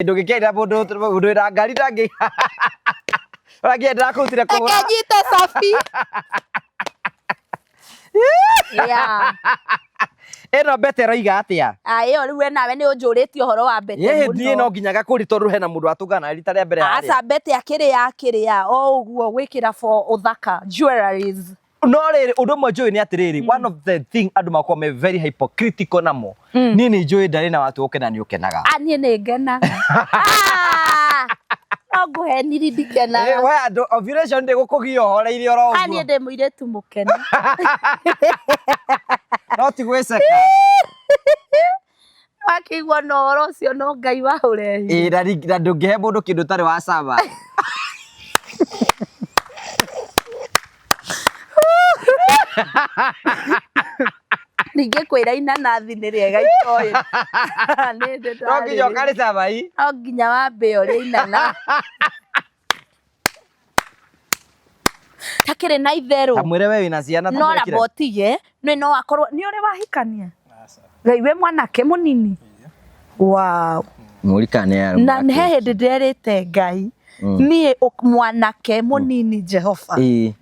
Ndugikenda mundu ira ngari ndangi. Urakienda kutira kugura. Akanyita safi. Yeah. Eno bete raiga atia? Iyo riu nawe ni unjuritio horo wa bete muno. Ye ndie no nginyaga kuri tondu hena mundu atugana rita ria mbere hari. Asa bete akiria o uguo gwikira for uthaka jewelries. No riri undu mwe njui ni atiriri one of the thing andu makwa me very hypocritical namo ni njui ndari na watu ukena ni ukenaga nie ni ngenaga nguhe niri ndikenaga we andu ovulation ndi gukugio horeire oro uguo nie ndi muiretu mukena no ti gwiceka wakigwa no oro ucio no ngai wa urehi na ndungihe mundu kindu tari wa saba Ninge kwira inanathi ni riega itoyi ni ndi no nginya kari sabai o nginya wambe uri inana takire na itheru tamwire we wina ciana no rabotige no akorwo ni uri wahikania ngai we mwanake munini wow murikane ya na he hindi nderite ngai nie mwanake munini Jehova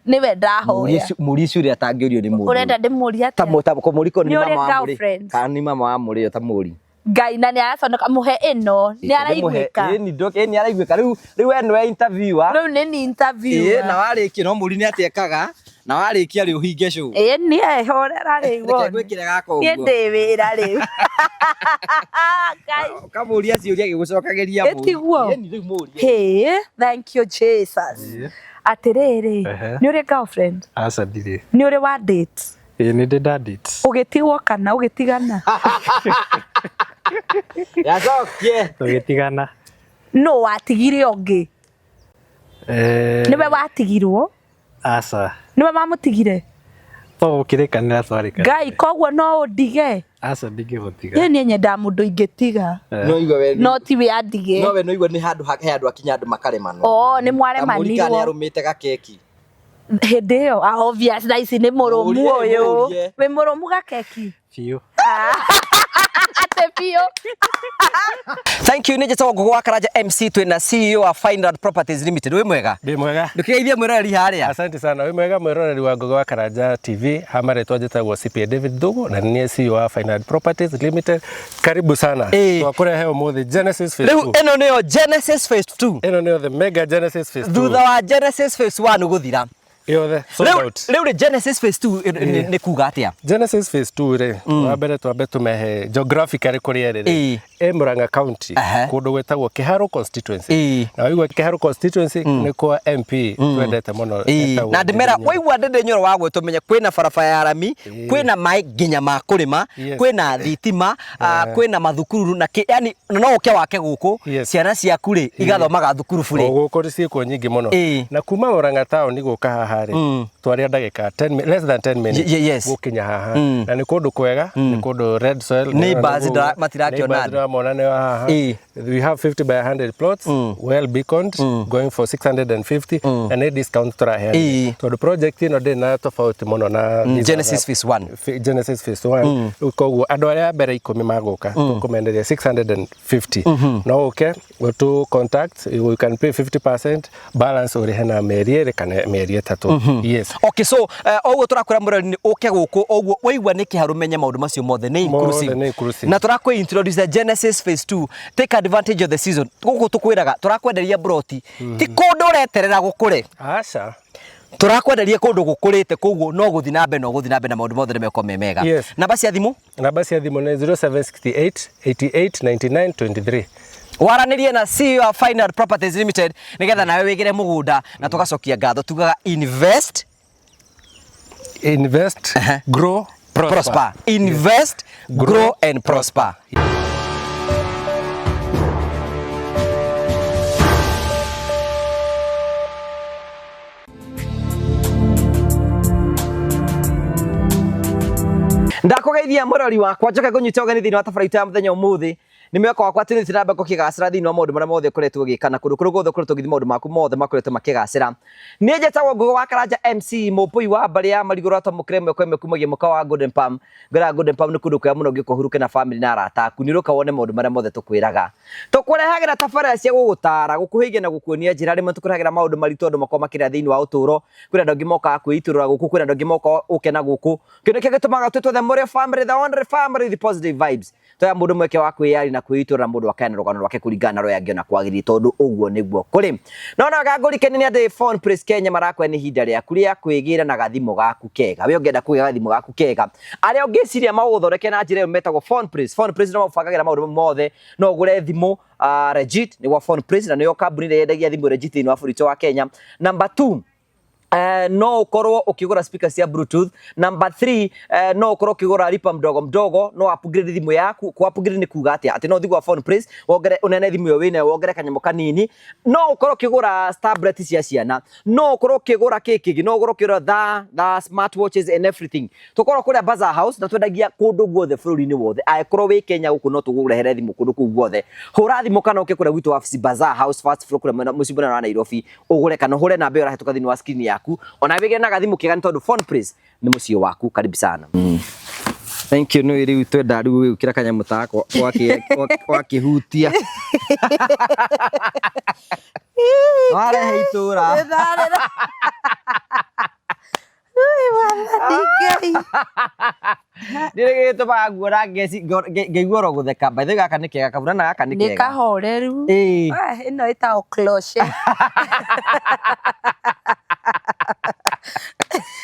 niwe ndahoya muri curi atangirio ni mundu urenda ndimuria tamutako muriko ni mama wa muri kana ni mama wa muri ta muri ngai na ni araconoka muhe ino ni araiguika ni ndoke ni araiguika riu eno interviewer riu ni interviewer na wariki no muri ni atiekaga na warikia ri uhinge show ni ehorera riu gwikire gako uguo ni ndi wira riu ngai kamuria ciuria gigucokageria muri ni riu muri hey thank you Jesus atiriri ni uri girlfriend asa ndiri ni uri wa date ni ndi date ugitigwo kana ugitigana yacokie ugitigana no watigire ongi niwe watigirwo asa niwe mamutigire to ukirikanira twarika ngai koguo no undige asa ndige gutiga ye ni nyenda mundu ingitiga no igwe we no ti we andige no we no igwe ni handu he andu akinya andu makaremano ni mwaremanirwo ni arumite ga keki hindi yo obvious na ici ni murumu uyu we murumu ga keki fiu ate fiu thank you nije tawo gwa karaja MC twina CEO wa Fine Art Properties Limited we mwega ndi mwega ndukigeithia mwiroreri haria asante sana we mwega mwiroreri wa Gogwa Karaja TV hamare twajitagwo CPA David Dugo na ni CEO wa Fine Art Properties Limited karibu sana twakure heo muthi Genesis Phase 2 eno niyo Genesis Phase 2 eno niyo the mega Genesis Phase 2 thutha wa Genesis Phase 1 guthira yothe sold out riu Genesis Phase 2 ni kuga atia Genesis Phase 2 re wabere twambe tumehe geographically kuria riri Murang'a County kundu gwetagwo Kiharo constituency na wigwa Kiharo constituency ni kwa MP twendete muno na ndimera waigwa ndende nyoro wagwe tumenye kwina barabara ya rami kwina mai nginya ma kurima kwina thitima kwina mathukuru na yani no uke wake guku ciana ciaku ri igathomaga thukuru bure guku ri ciiko nyingi muno na kuma Murang'a town guka haha ri twaria ndagika 10 less than 10 minutes gukinya haha na ni kundu kwega ni kundu red soil neighbors matirakiona monane haha we have 50 by 100 plots well beaconed going for 650 and a discount to here to the project ino de na tofauti muno na Genesis Phase 1 Genesis Phase 1 uko andu aria mbere 10 magoka tukumenderia 650 no okay go to contact you can pay 50% balance ori hena meri kana meri 3 yes okay so oguo turakura murori ni uke guku oguo waigwa ni kiharu menye maundu macio mothe ni inclusive na turakwa introduce Genesis Phase 2 take advantage of the season guku tukwiraga turakwenderia broti ti kundu reterera gukure acha turakwenderia kundu gukurite koguo no guthi na mbe na maundu mothe meko memega namba cia thimu ni 0768 88 99 23 waranirie na CEO wa Fine Art Properties Limited nigetha nawe wigire mugunda na tugacokia ngatho tugaga invest grow prosper invest grow and prosper ndakugeithia murori wakwa njoke kunyita ogeni thini wa tabarita ya muthenya umuthi Nĩ mweka wakwa atĩ nĩ tũrambe kũkĩgacĩra thĩinĩ wa maũndũ marĩa mothe ũkoretwo ũgĩka kũndũ kũrĩa guothe ũkoretwo ũgĩthiĩ maũndũ maku mothe makoretwo makĩgacĩra. Niĩ njĩtagwo Ngũgũ wa Karanja MC mũmbui wa mbarĩ ya marigũ rwatũmũkĩre ĩmwe kwa ĩmwe kumagia mũkawa wa Golden Palm. Ngwĩra Golden Palm nĩ kũndũ kwega mũno ũngĩũka ũhurũke na famĩlĩ na arata aku. Nĩũrũka wone maũndũ marĩa mothe tũkwĩraga. Tũkũrehagĩra tabarĩra cia gũgũtaara, gũkũhĩgia na gũkuonia njĩra. Rĩmwe tũkũrehagĩra maũndũ maritũ andũ makorwo makĩrĩa thĩinĩ wa ũtũũro. Kwĩna andũ angĩ mokaga kwĩitũrũra gũkũ, kwĩna andũ angĩ mokaga gũkena gũkũ. Kĩndũ kĩngĩ gĩtũmaga twĩtwo the Morio family, the only family, the positive vibes. Toya mũndũ mweke wa kwĩyari na kwĩitũrũra mũndũ akaena rũgano rwake kũringana na rũrĩa angĩona kwagĩrĩire tondũ ũguo nĩguo kũrĩ. Nona gagũrikeni nĩ andũ Phone Praise Kenya marakwe nĩ ihinda rĩaku rĩa kwĩgĩra na gathimũ gaku kega. We ũngĩenda kũgĩa gathimũ gaku kega, arĩa ũngĩciria magũthondeke na njĩra ĩyo metagwo Phone Praise. Phone Praise no mabangagĩra maũndũ mothe, no ũgũre thimũ legit nĩguo Phone Praise, na nĩyo kambuni ĩrĩa yendagia thimũ legit thĩinĩ wa bũrũri wa Kenya. Number 2, no ukorwo ukigura speakers cia Bluetooth. Number 3, no ukorwo ukigura lipa mdogo mdogo, no upgrade thimu yaku. Ku upgrade ni kuga atia ati no thigwa Phone Praise wongere unene thimu yo wine wongere kanyamo kanini. No ukorwo ukigura tablet cia ciana, no ukorwo ukigura kiki, no ukorwo ukigura the smartwatches and everything. Tukorwo kuria Bazaar House na twendagia kundu guothe bũrũri-inĩ wothe. Akorwo wi Kenya guku no tugurehere thimu kundu kuu guothe. Hura thimu kana ukikuria gwitu office Bazaar House first floor kuria mucibuna wa Nairobi, ugure kana hure namba yo rahituka thini wa screen yaku. Ona wige na gathimũ kega nĩ tondũ Phone Praise nĩ mũciĩ waku. Karibu sana. Thank you. No iri twenda rĩu gũkira kanyamũ tako wakihutia. Warehe itũra. Ndirege tũba guora ngeci ngeigua ro gũtheka. By the way gaka nĩ kega, kabura na gaka nĩ kega. Nĩ kahoreru. Ĩno ĩtagwo cloche.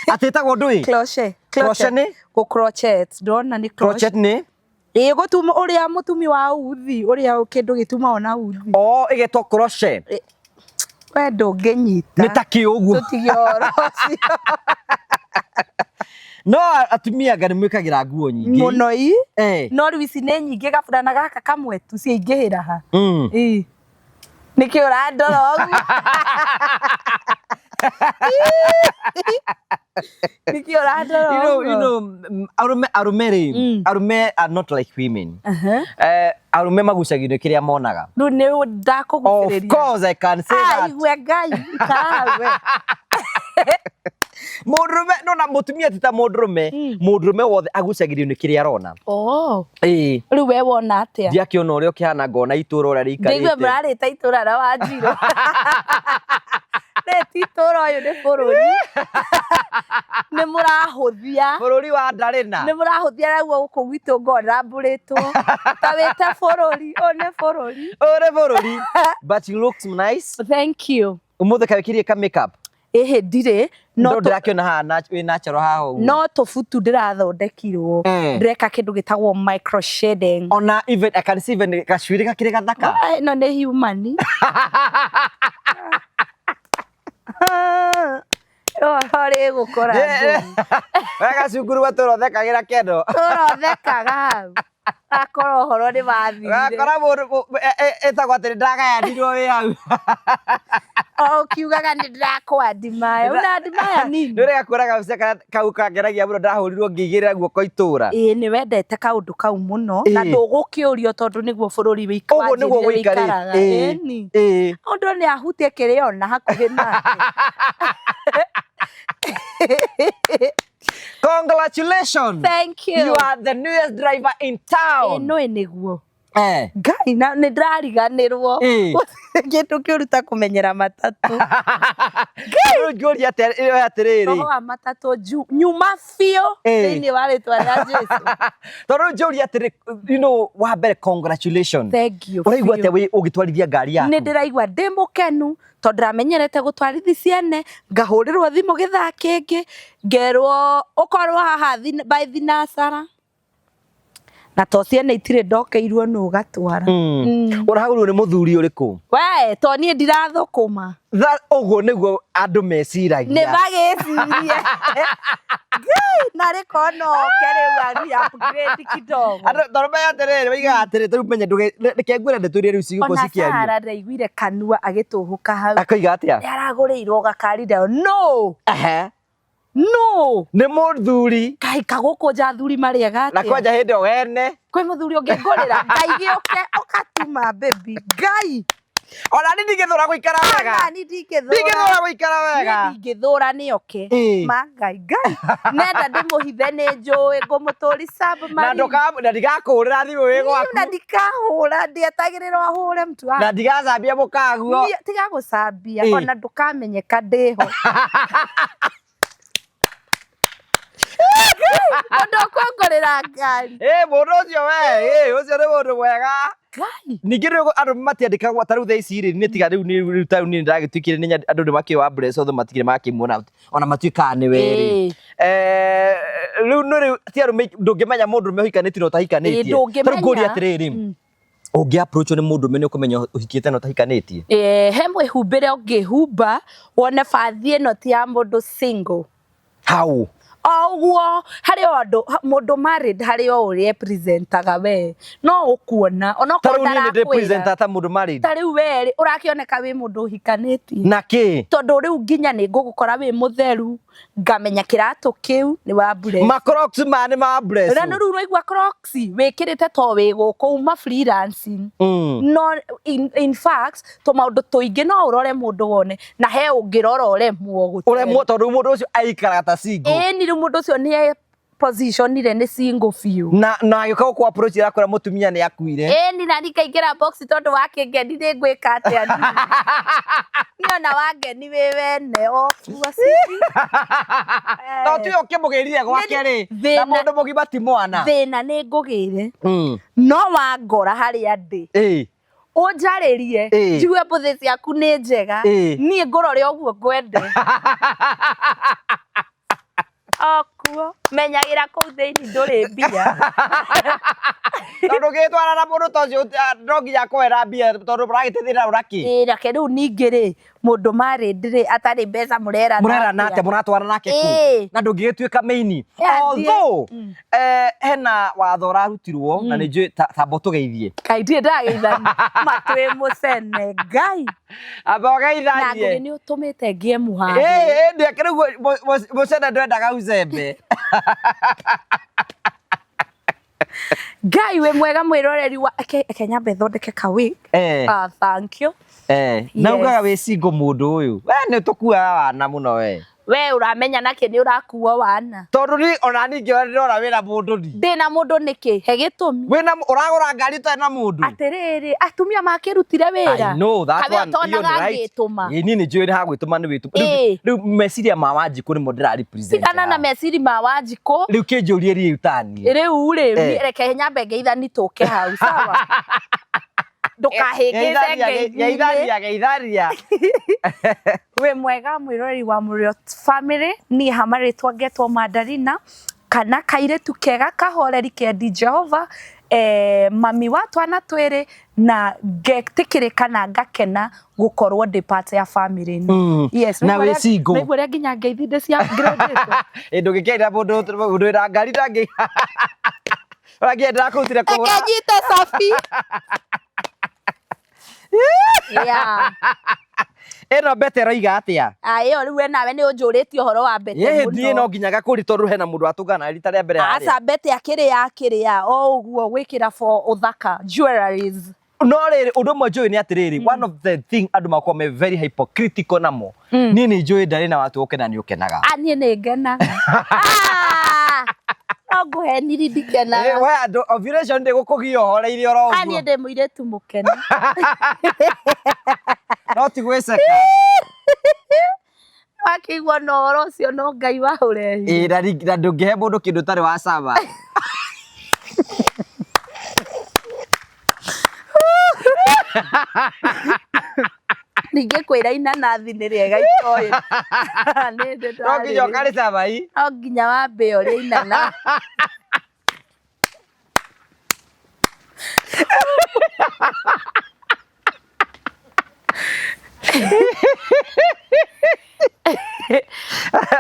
Atĩtagwo ndũĩ? Cloche. Cloche nĩ? Go crochet. Ndona nĩ cloche. Crochet nĩ? Gũtuma ũrĩa mũtumi wa uthi, ũrĩa kĩndũ gĩtuma ona uthi. Ĩgetwo crochet. We ndũngĩnyita. Nĩ ta kĩ ũguo. Tũtigĩoro ũcio. No atumia ngari mwĩkagĩra nguo nyingĩ mũno no rĩu ici nĩ nyingĩ, gaburana gaka kamwe tu ciaingĩhĩra ha. Nĩkĩ ũrandora ũguo? Nĩkĩ ũrandora ũguo? You know, arume are not like women. Arume magucagio kĩrĩa monaga. Rĩu nĩ ndakũgucĩrĩria. Of course I can say that. Igwe Ngai ikawe. Mũndũrũme no na mũtumia ti ta mũndũrũme. Mũndũrũme wothe agucagĩrio nĩ kĩrĩa arona. Rĩu we wona atĩa? Ndiakĩona ũrĩa ũkĩhana ngona itũra ũrĩa rĩikarĩte. Ndĩigua mũrarĩta itũra ra Wanjirũ. Nĩ ti itũra ũyũ nĩ bũrũri. Nĩ mũrahũthia. Bũrũri wa Ndarĩna. Nĩ mũrahũthia naguo gũkũ gwitũ ngorambũrĩtwo. Ta wĩte bũrũri, ũyũ nĩ bũrũri. Ũyũ nĩ bũrũri. But you look nice. Thank you. Ũmũthĩ kaĩkirie ka makeup. Ndirĩ no ndĩrakĩona haha wĩ natural haha ũguo. No tũbutu ndĩrathondekirwo. Ndĩreka kĩndũ gĩtagwo micro shading. Ona even I can see even gacuĩrĩ gakĩrĩ gathaka. No nĩ human. Hore gũkora ngũi. Wega cukuru tũrothekagĩra kendo. Tũrothekaga hau. Akorwo horo nĩ mathire. Akora mũndũ etagwo atĩ ndagayanirwo wĩ hau. Kiugaga nĩ ndĩrakwadimaya. Ũnandimaya nini? Nĩ ũrega kuoraga mbica kau kangeragia mũno ndahũrirwo ngĩigĩrĩra guoko itũra. Nĩ wendete kaũndũ kau mũno na ndũgũkĩũrio tondũ nĩguo bũrũri wĩikaraga. Mũndũ nĩ ahutie kĩrĩa ona hakuhĩ nake. Congratulations. Thank you. You are the newest driver in town. No nĩguo. Ngai na nĩ ndariganĩrwo. Kĩndũ kĩũru ta kũmenyera matatũ. Ngai ngũria atĩrĩrĩ. No matatũ nyuma biũ thĩinĩ wa rĩtwa rĩa Jesũ. Tondũ njũria atĩrĩ, you know, wa mbere congratulations. Thank you. Ũraigua atĩ ũgĩtwarithia ngari yaku? Nĩ ndĩraigua ndĩ mũkenu tondũ ndamenyerete gũtwarithia ciene, ngahũrĩrwo thimũ gĩthaa kĩngĩ, ngerwo ũkorwo haha by thinacara. Na to ciene itirĩ ndokeirwo nũ gatwara. Ũrahũrĩrwo nĩ mũthuri ũrĩkũ? We to niĩ ndirathũkũma. Ũguo nĩguo andũ meciragia. Nĩ magĩcirie. Na rĩko no kerĩu ya upgrade kidogo. Tondũ maya atĩrĩrĩ waigaga atĩrĩ rĩu menye reke ngwĩre ndeturie rĩu cigũkorwo cikĩaria. Ona Sara ndaiguire kanua agĩtũhũka hau. Akoiga atĩa? Nĩ aragũrĩirwo gakari ndayo. No. No. Nĩ mũthuri. Kai kagũkũ nja athuri marĩ ega atĩa. Na kwanja hĩndĩ wene. Kwĩ mũthuri ũngĩngũrĩra Ngai gĩũke ũkatuma baby. Ngai. Ona ni ndingĩthũra gũikara wega. Ona ni ndingĩthũra. Ndingĩthũra gũikara wega. Ndingĩthũra nĩoke. Ma Ngai. Nenda ndĩmũhithe nĩ njũĩ ngũmũtũri submarine. Na ndigakũhũrĩra thimũ wĩ gwaku. Na ndikahũra ndietagĩrĩrwo hũre mtu wake. Na ndigacambia mũkaguo. Tiga gũcambia ona ndũkamenyeka ndĩho. Mũndũ ũkũngũrĩra ngari. Mũndũ ũcio we, ũcio nĩ mũndũ mwega. Ngai. Ningĩ rĩu andũ matiandĩkagwo ta rĩu thaa ici rĩ, nĩ tiga rĩu nĩ ndagĩtuĩkire nĩ andũ nĩ makĩoa bless othe matigire makĩmuona ona matuĩkaga nĩ werĩ. Rĩu nĩ ti arũme ndũngĩmenya mũndũ ũrũme ũhikanĩtie na ũtahikanĩtie. Rĩu ngũria atĩrĩrĩ, ũngĩ approach nĩ mũndũ ũrũme nĩ ũkũmenya ũhikĩte na ũtahikanĩtie. He mwĩhumbĩre ũngĩhumba wone bathi ĩno ti ya mũndũ single. How? Oguo hari andũ mũndũ married hari o representaga we no ũkuona ona ũkorwo representa ta mũndũ married ta rĩu we ũrakĩoneka wĩ mũndũ ũhikanĩtie na kĩ tondũ rĩu nginya nĩ ngũgũkora wĩ mũtheru ngamenya kĩratũ kĩu nĩ wa bless ma Crocs ma nĩ ma bless na rĩu ũraigua Crocs wĩkĩrĩte to wĩ gũkũ uma freelancing no in fact to maũndũ tũingĩ no ũrore mũndũ wone na he ũngĩrora ũremwo gũtũ ũremwo tondũ mũndũ ũcio aikaraga ta single ni rĩu mũndũ ũcio nĩ position ire nĩ single few na agĩũka gũkũ approach yakora mũtumia nĩ akuire ni nani kaingĩra box tondũ wakĩngeni nĩ ngwĩka atĩa niĩ ona wangeni wĩ wene o kuwa ciki no tu ũkĩmũgĩrire gwake rĩ na mũndũ mũgima ti mwana thĩna nĩ ngũgĩire no wangora harĩa ndĩ ũnjarĩrie njigue mbũthĩ ciaku nĩ njega niĩ ngũrore ũguo ngwende akuo menyagira kuu thĩinĩ ndũrĩ mbia tondũ gĩtwara na mũndũ tocio no nginya kwera mbia tondũ mũragĩteithĩrĩra ũraki reke rĩu ningĩ rĩ mũndũ marĩ ndĩrĩ atarĩ mbeca mũrera nake mũratwara nake kũ na ndũngĩgĩtuĩka maini although hena watho ũrarutirwo na nĩ njũĩ tamba ũtũgeithie kaĩ ndirĩ ndageithania matwĩ mũcene Ngai amba ũgeithanie na ngũrĩ nĩ ũtũmĩte ngĩe mũhahe ndeke rĩu mũcene ndwendaga uzembe Ngai we mwega mwĩroreri wa Kenya thondeke ka wig thank you na ugaga wĩ single mũndũ ũyũ we nĩ tũkuaga wana mũno we uramenya nake nĩ ũrakuo wana tondũ ni ona ningĩ ndĩrora wĩna mũndũ ndĩna mũndũ nĩkĩ he gĩtũmi wĩna ũragũra ngari ũtarĩ na mũndũ atĩrĩrĩ atumia makĩrutire wĩra no that's one niĩ nĩ njũĩ nĩ hagwĩtũma nĩ wĩtũma rĩu meciria ma Wanjikũ nĩmo ndĩra-represent tigana na meciri ma Wanjikũ rĩu kĩnjũrie rĩ utani rĩu reke nyambe ngeithani tũke hau sawa ndũkahĩngĩce geitharia we mwega mwĩroreri wa Mũrĩo family niĩ hamarĩtwa ngetwo Madalina kana kairĩtu kega kahoreri kendi Jehova mami wa twana twĩrĩ na ngetĩkĩrĩka na ngakena gũkorwo ndĩ part ya family ni yes na wĩ single nĩguo rĩa nginya ngeithi ndĩ cia graduate ndũngĩkĩra mũndũ wĩra ngari ndangĩ ũrangĩenda kũrutire kũhũra akanyita safi yeah eno bete roiga atĩa ĩyo rĩu nawe nĩ ũnjũrĩtie ũhoro wa bete mũno ndiĩ no nginyaga kũri tondũ hena mũndũ atũngana rita rĩa mbere harĩa aca bete akĩrĩa o ũguo gwĩkĩra for ũthaka jewelries no rĩrĩ ũndũ ũmwe njũĩ nĩ atĩrĩrĩ one of the thing andũ makoragwo me very hypocritical namo niĩ nĩ njũĩ ndarĩ na watu ũkena nĩ ũkenaga niĩ nĩ ngenaga ngũhe niri ndikenaga we andũ ovulation ndĩgũkũgia ũhoreire oro ũguo niĩ ndĩ mũirĩtu mũkena no ti gwĩceka wakĩigua na ũhoro ũcio no Ngai wa ũrehi na ndũngĩhe mũndũ kĩndũ ũtarĩ wa cama ningĩ kwĩra inanathi nĩ rĩega itoĩ no nginya ũkarĩ cama no nginya wambe ũrĩa inanathi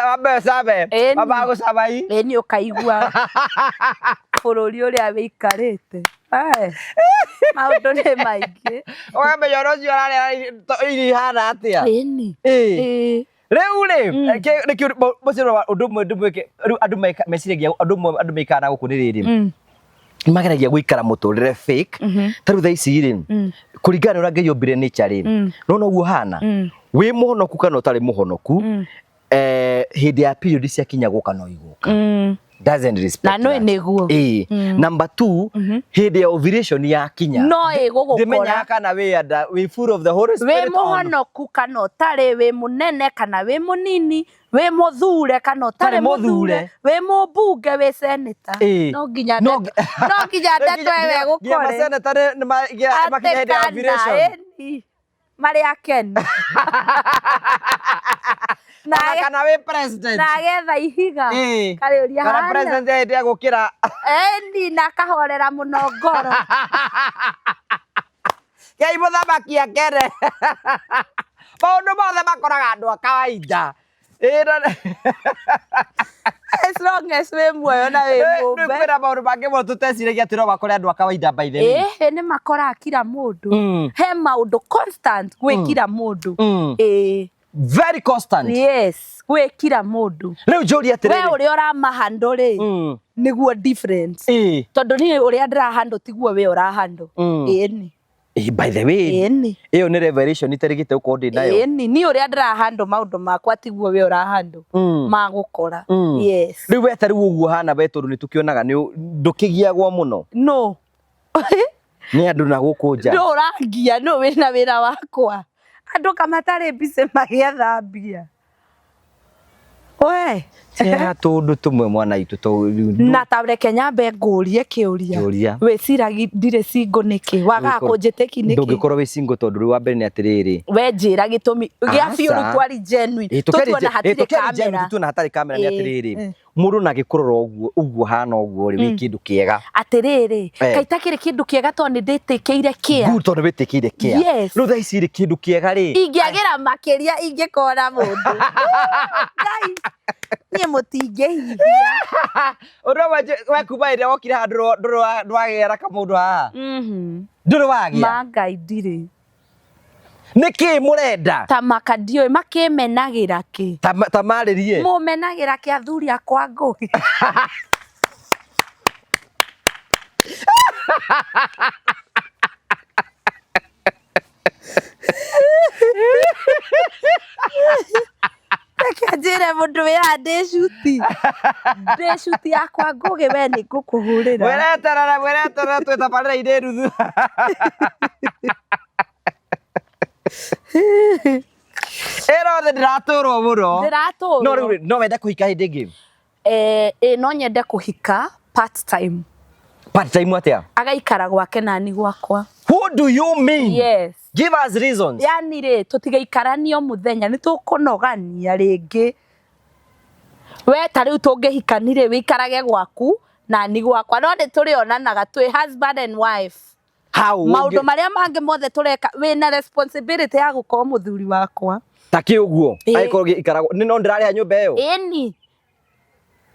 wambe ũcame wamba gũcama nĩ ũkaigua bũrũri ũrĩa wĩikarĩte maũndũ nĩ maingĩ ũkamenya ũrĩa ũcio ararĩa irio ihana atĩa Rĩu rĩ nĩkĩo mũcoro ũndũ ũmwe ndũmwĩke andũ meciragia andũ maikara gũkũ nĩ rĩrĩ mageragia gũikara mũtũrĩre fake ta rĩu thaa ici rĩ kũringana na ũrĩa Ngai ombire nature rĩ nona ũguo hana wĩ mũhonoku kana ũtarĩ mũhonoku hĩndĩ ya period ciakinya gũka no igũka doesn't respect na no nĩguo number 2 hĩndĩ ya ovulation yakinya no ĩgũgũkora ndĩmenya kana wĩ full of the Holy Spirit wĩ mũhonoku kana ũtarĩ wĩ mũnene kana wĩ mũnini wĩ mũthure kana ũtarĩ mũthure wĩ mũmbunge wĩ senator no nginya ndeto wewe gũkore senator nĩ makinya hĩndĩ ya ovulation marĩ akeni kana wĩ president na getha ihiga karĩũria hana kana president hĩndĩ ya gũkĩra eni na kahorera mũno ngoro Ngai mũthamaki akene maũndũ mothe makoraga andũ a kawaida as long as wĩ muoyo na wĩ mũmbe kwĩna maũndũ mangĩ mo tũteciragia atĩ no makore andũ a kawaida by the way nĩ makoraga kila mũndũ he maũndũ constant gwĩ kila mũndũ very constant yes gwĩ kila mũndũ rĩu njũria atĩrĩrĩ we ũrĩa ũramahandle rĩ nĩguo difference tondũ niĩ ũrĩa ndĩrahandle tiguo we ũrahandle ĩni by the way ĩyo nĩ revelation ĩtarigite uko ndĩ nayo niĩ ũrĩa ndĩrahandle maũndũ makwa tiguo we ũrahandle magũkora yes rĩu we tarĩ ũguo hana we tondũ nĩtũkĩonaga ndũkĩgiagwo mũno no nĩ andũ na gũkũ nja ndũrangia no wĩna wĩra wakwa andũ kama tarĩ mbice magĩetha mbia we tena tũndũ tũmwe mwana itũ na tareke nyambe ngũrie kĩũria wĩciragi ndirĩ single nĩkĩ waga kũnjĩtĩki nĩkĩ ndũngĩkorwo wĩ single tondũ rĩu wa mbere nĩ atĩrĩrĩ we njĩra gĩtũmi gĩa biũ twari genuine tũtuona hatarĩ kamera nĩ atĩrĩrĩ mũndũ na gĩkũrora ũguo hana ũguo rĩ wĩ kĩndũ kĩega atĩrĩrĩ kaita kĩrĩ kĩndũ kĩega tondũ ndĩtĩkĩire kĩa tondũ wĩtĩkĩire kĩa rĩu thaa ici rĩ kĩndũ kĩega rĩ ingĩagĩra makĩria ingĩkora mũndũ niĩ mũtingĩhihia ũndũ we kuma ĩrĩa wokire haha ndũragera kamũndũ haha ndũrĩ wagĩa ma Ngai ndirĩ nĩkĩ mũrenda ta makadioi makĩmenagĩra kĩ ta marĩrie mũmenagĩra kĩ athuri akwa ngũĩ Njĩre mũndũ wĩra ndĩcuti yakwa ngũgĩ we nĩ ngũkũhũrĩra wereterera twĩtabarĩra-inĩ nuthu ĩrothe ndĩratũrwo mũno no rĩu no wende kũhika hĩndĩ ĩngĩ no nyende kũhika part time atĩa agaikara gwake nani gwakwa what do you mean yes give us reasons yani rĩ tũtigaikarania mũthenya nĩ tũkũnogania rĩngĩ we ta rĩu tũngĩhikanire wĩikarage gwaku nani gwakwa no nĩ tũrĩonanaga twĩ husband and wife maũndũ marĩa mangĩ mothe tũreka wĩna responsibility ya gũkorwo mũthuri wakwa ta kĩ ũguo agĩkorwo gĩikaraga no ndĩrarĩha nyũmba ĩyo ĩni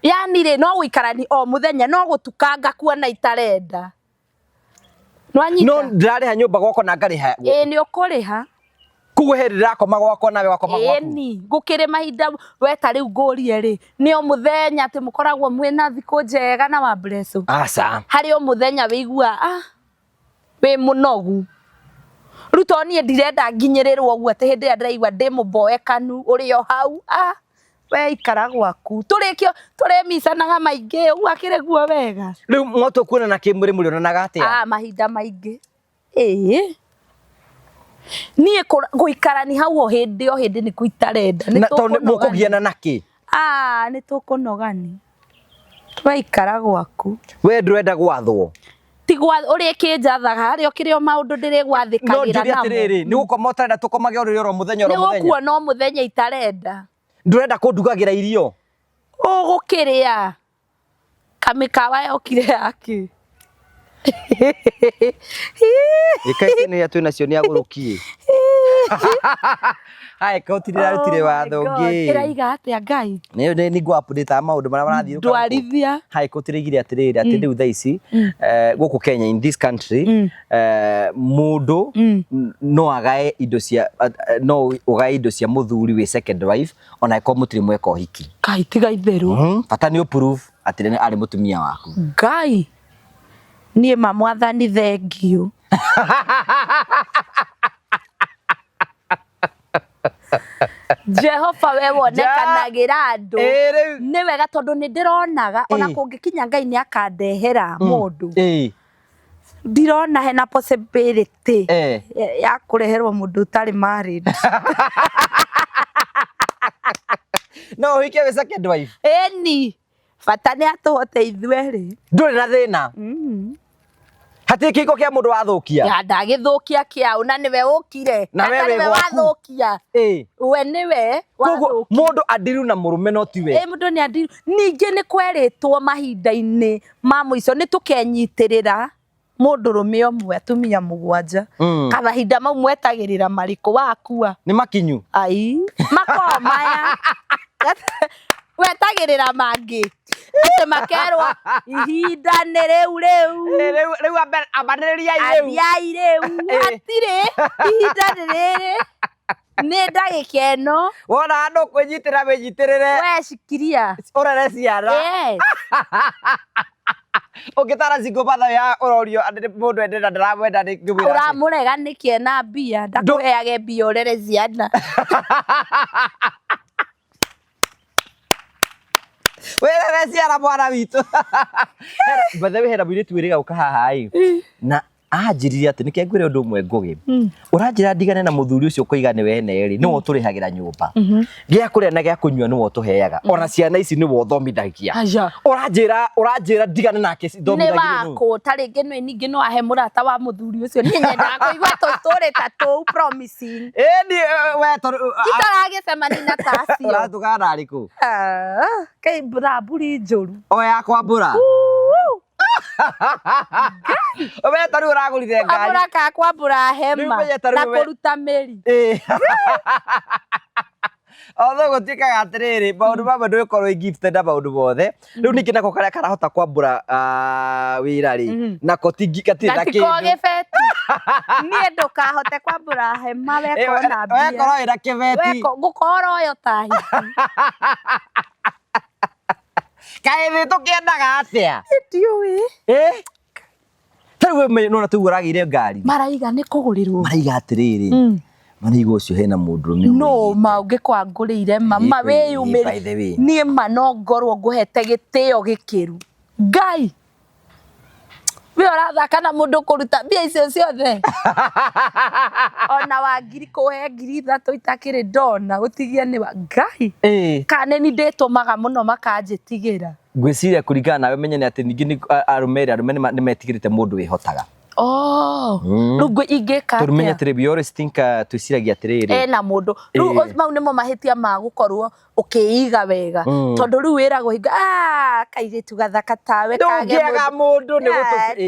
yani rĩ no gũikarani o mũthenya no gũtukanga kuona itarenda no ndĩrarĩha nyũmba gwakwa na ngarĩha nĩ ũkũrĩha kuguo hĩndĩ ndĩrakoma gwakwa nawe wakoma gwaku ĩni gũkĩrĩ mahinda we ta rĩu ngũrie rĩ nĩ o mũthenya atĩ mũkoragwo mwĩna thikũ njega na wambreso aca harĩ o mũthenya wĩigua wĩ mũnogu rĩu to niĩ ndirenda nginyĩrĩrwo ũguo atĩ hĩndĩ ĩrĩa ndĩraigua ndĩ mũmboekanu ũrĩ o hau we ikara gwaku tũrĩmicanaga maingĩ ũguo akĩrĩ guo wega rĩu mwatũ kuonana kĩmwĩrĩ mũrĩonanaga atĩa mahinda maingĩ niĩ gũikarani hau o hĩndĩ nĩkuo itarenda mũkũgiana nakĩ nĩ tũkũnogani twaikara gwaku we ndũrenda gwathwo tigwa ũrĩ kĩnjathaga harĩa ũkĩrĩ o maũndũ ndĩrĩgwathĩkagĩra namo no njũria atĩrĩrĩ nĩ gũkoma ũtarenda tũkomage o mũthenya nĩ gũkuona o mũthenya itarenda ndũrenda kũndugagĩra irio ũgũkĩrĩa kamĩkawa yokire yake ĩkaĩte nĩ atwĩ nacio nĩ agũrũkie Hai kautirira rutire watho ngi kiraiga atia Ngai ni go update maundu maria marathiĩ ndwarithia hai kautirigire atiriri ati riu thaa ici guku Kenya in this country mundu no agae indo cia no ugae indo cia muthuri wi second wife ona ko mutiri mweka uhiki Kai tiga itheru bata ni proof ati ni ari mutumia waku Ngai nie mamwathani thengio Jehova we wonekanagira andu ni wega tondu ni ndironaga ona kungikinya Ngai ni akandehera mundu ndirona hena possibility ya kureherwo mundu utari married no uhike we second wife eni bata ni atuhote ithueri nduri na thina hati kiko kia mundu wathukia ya ndagithukia kiau na niwe ukire na wewe wathukia we niwe wathukia mundu adiru na murume no tiwe mundu ni adiru ningi ni kweritwo mahinda-ini ma muico ni tukenyitirira mundu rume omwe atumia mugwanja kahinda mau mwetagirira mariku wakua ni makinyu ai makomaya wetagirira mangi ate makerwa ihinda ni riu abaniriria riu atire ihinda riri ni ndagika ino wona andu kwinyitira winyitirire we shikiria urere ciana ukitara zingo batha ya urorio ande mundu endera ndaramwenda ni ngumira uramurega nikiena mbia ndakuheage mbia urere ciana werere ciana mwana witu bathe we hera mwire twiriga ukahaha ai na anjiriria ati nike ngwire undu umwe ngugi uranjira ndigane na muthuri ucio koigane we neri niwe uturihagira nyumba gia kuria na gia kunyua niwe utuheaga ona ciana ici niwe uthomithagia uranjira ndigane nake thomithagire ni wako taringi no ningi no ahe murata wa muthuri ucio ni nyenda kuigwa tuture tatu promising ni we itaragicemani na tasi uratugana ariku kai braburi njuru oya kwa mbura obe taru uragurire ngari abura ka kwa mbura hema na kuruta meri although gutikaga atiriri maundu mamwe ndwikorwo gifted na maundu mothe riu ningi nako karia karahota kwambura wira ri nako tingikatire na kindu gibeti nie ndukahote kwambura hema weko na mbia weko ira kibeti weko ngukoro yo tahi kae ni tukiendaga atia ndiui taru we nona tu uragire ngari maraiga ni kugurirwo maraiga atiriri maraiga ucio hena mundu no maungi kwa ngurire mama we yumiri nie mano ngorwo nguhete gitio gikiru Ngai we urathaka na mundu kuruta mbia icio ciothe ona wa ngiri kuhe ngiri 3 itakiri ndona gutigia ni wa Ngai kane ni nditumaga muno makanjitigira ngwiciria kuringana nawe menye ati ningi ni arume ni metigirite mundu wihotaga rugo igeka turumenya ati we always think twiciragia atiriri na mundu riu mau nimo mahitia ma gukorwo ukiiga wega tondu riu wiragwo hinga kairitu gathaka tawe kagiaga mundu ni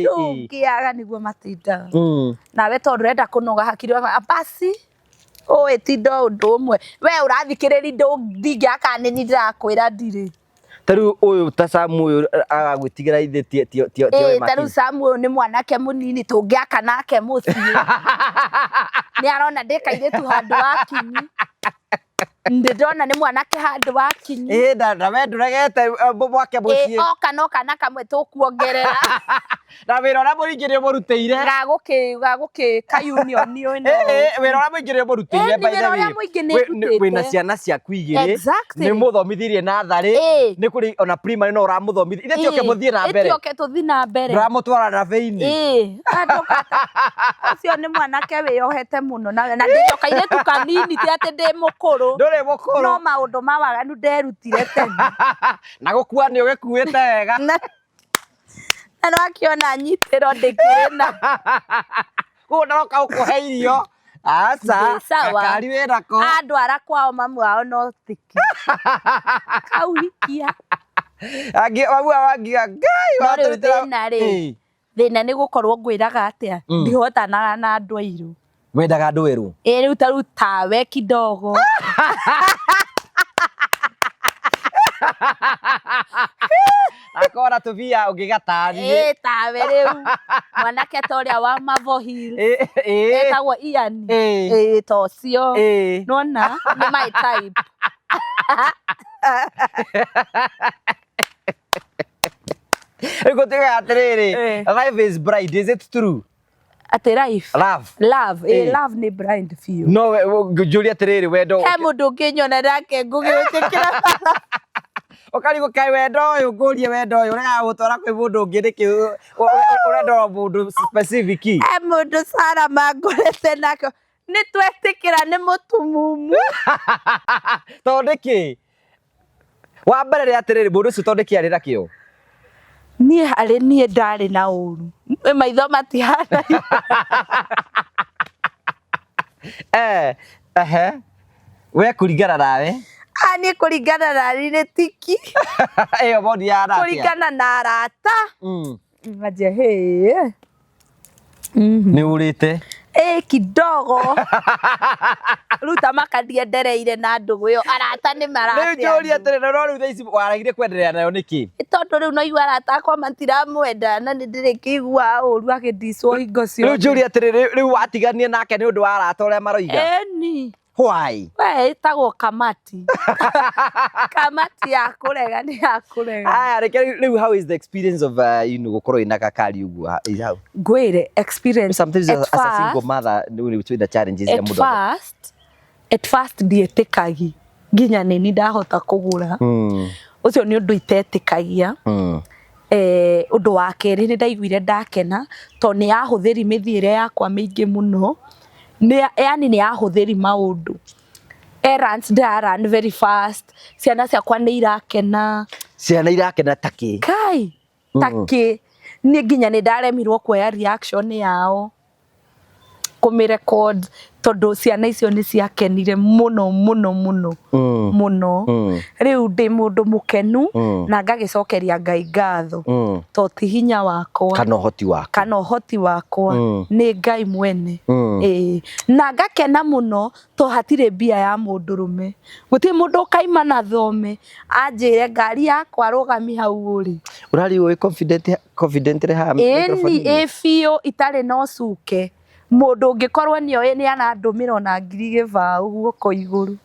gutukiaga niguo matinda nawe tondu renda kunoga hakiri basi itindo undu umwe we urathikiriri ndingiaka nini ndirakwira ndiri taru uyu ta Samu uyu agagwitigira ithe tio taru Samu uyu ni mwanake munini tungiaka nake muthie ni arona ndikaire tu handu wakinyi ndona ni mwanake handu wakinyi na we nduregete mwake muthie oka no kana kamwe tukuongerera na wira ora muringire murutire gaguki ka union ino wira ora muingire murutire by the way wina ciana ciaku igire ni muthomithirie nathari ni kuri ona primary no uramuthomithi ithe tioke muthie na mbere itioke tuthi na mbere ndamutwara na veini ucio ni mwanake wiyohete muno na ndioka ire tukanini ti ati ndi mukuru ndore mukuru no maundu mawaganu nderutire tene na gukua ni ugikuite wega na no akiona nyitiro ndikirina ndoka ukuhe irio asa kakari wirako andwara kwao mamu wao no tiki kauhikia agi wagiga Ngai thina ni gukorwo ngwiraga atia ndihotanaga na andu airu Wendaga andu weru riu taru tawe kidogo akora tuvia ungigatani tawe riu mwanake toria wa Mavohil etagwo Ian tocio nona ni my type Ego tiga atiriri life is bright, is it true? Ati life love love ni blind few no Julia atiriri wendo he mundu nginyona nake ngugiutikira okari gukai wendo uyu ngurie wendo uyu urega gutwara kwi mundu ungi niki urenda mundu specific he mundu Sara mangorete nako ni twetikira ni mutumumu tondiki wa mbere ri atiriri mundu ucio tondiki ari rakio nie hari nie ndari na uru maitho matihana we kuringana nawe ani kuringana na rire tiki eyo bodi ya arata kuringana na arata ngaje he ni urite kidogo ruta makandie ndereire na ndugu yo arata ni marate ni njuri atere no riu thaici waragire kwenderea nayo niki tondu riu no igwa arata akwa matiramwenda na ni ndire kigwa uru agindicwo hingo cio riu njuri atere riu watiganie nake ni undu wa arata uria maroiga eni why we itagwo kamati kamati ya kurega ni ya kurega aya riu how is the experience of gukorwo ina gakari uguo is how gwire experience sometimes as a single mother with the challenges ya mundu at first ndietĩkagi nginya nini ndahota kugura ucio ni undu itetĩkagia undu wa keri ni ndaiguire ndakena to ni yahuthiri mithiire yakwa miingi muno yani ni yahuthiri maundu errands run very fast ciana ciakwa ni irakena taki kai taki ni nginya ni ndaremirwo kuoya reaction yao kumirecord tondu ciana icio ni ciakenire muno muno muno muno riu ndi mundu mukenu na ngagicokeria Ngai ngatho to ti hinya wakwa kana uhoti wakwa ni Ngai mwene na ngakena muno to hatire mbia ya mundurume guti mundu kaima na thome anjire ngari yakwa rugami hau uri urari we confidently ha microphone ifio itare no cuke mundu ngikorwo nio ni anandumira na ngiri givau guoko iguru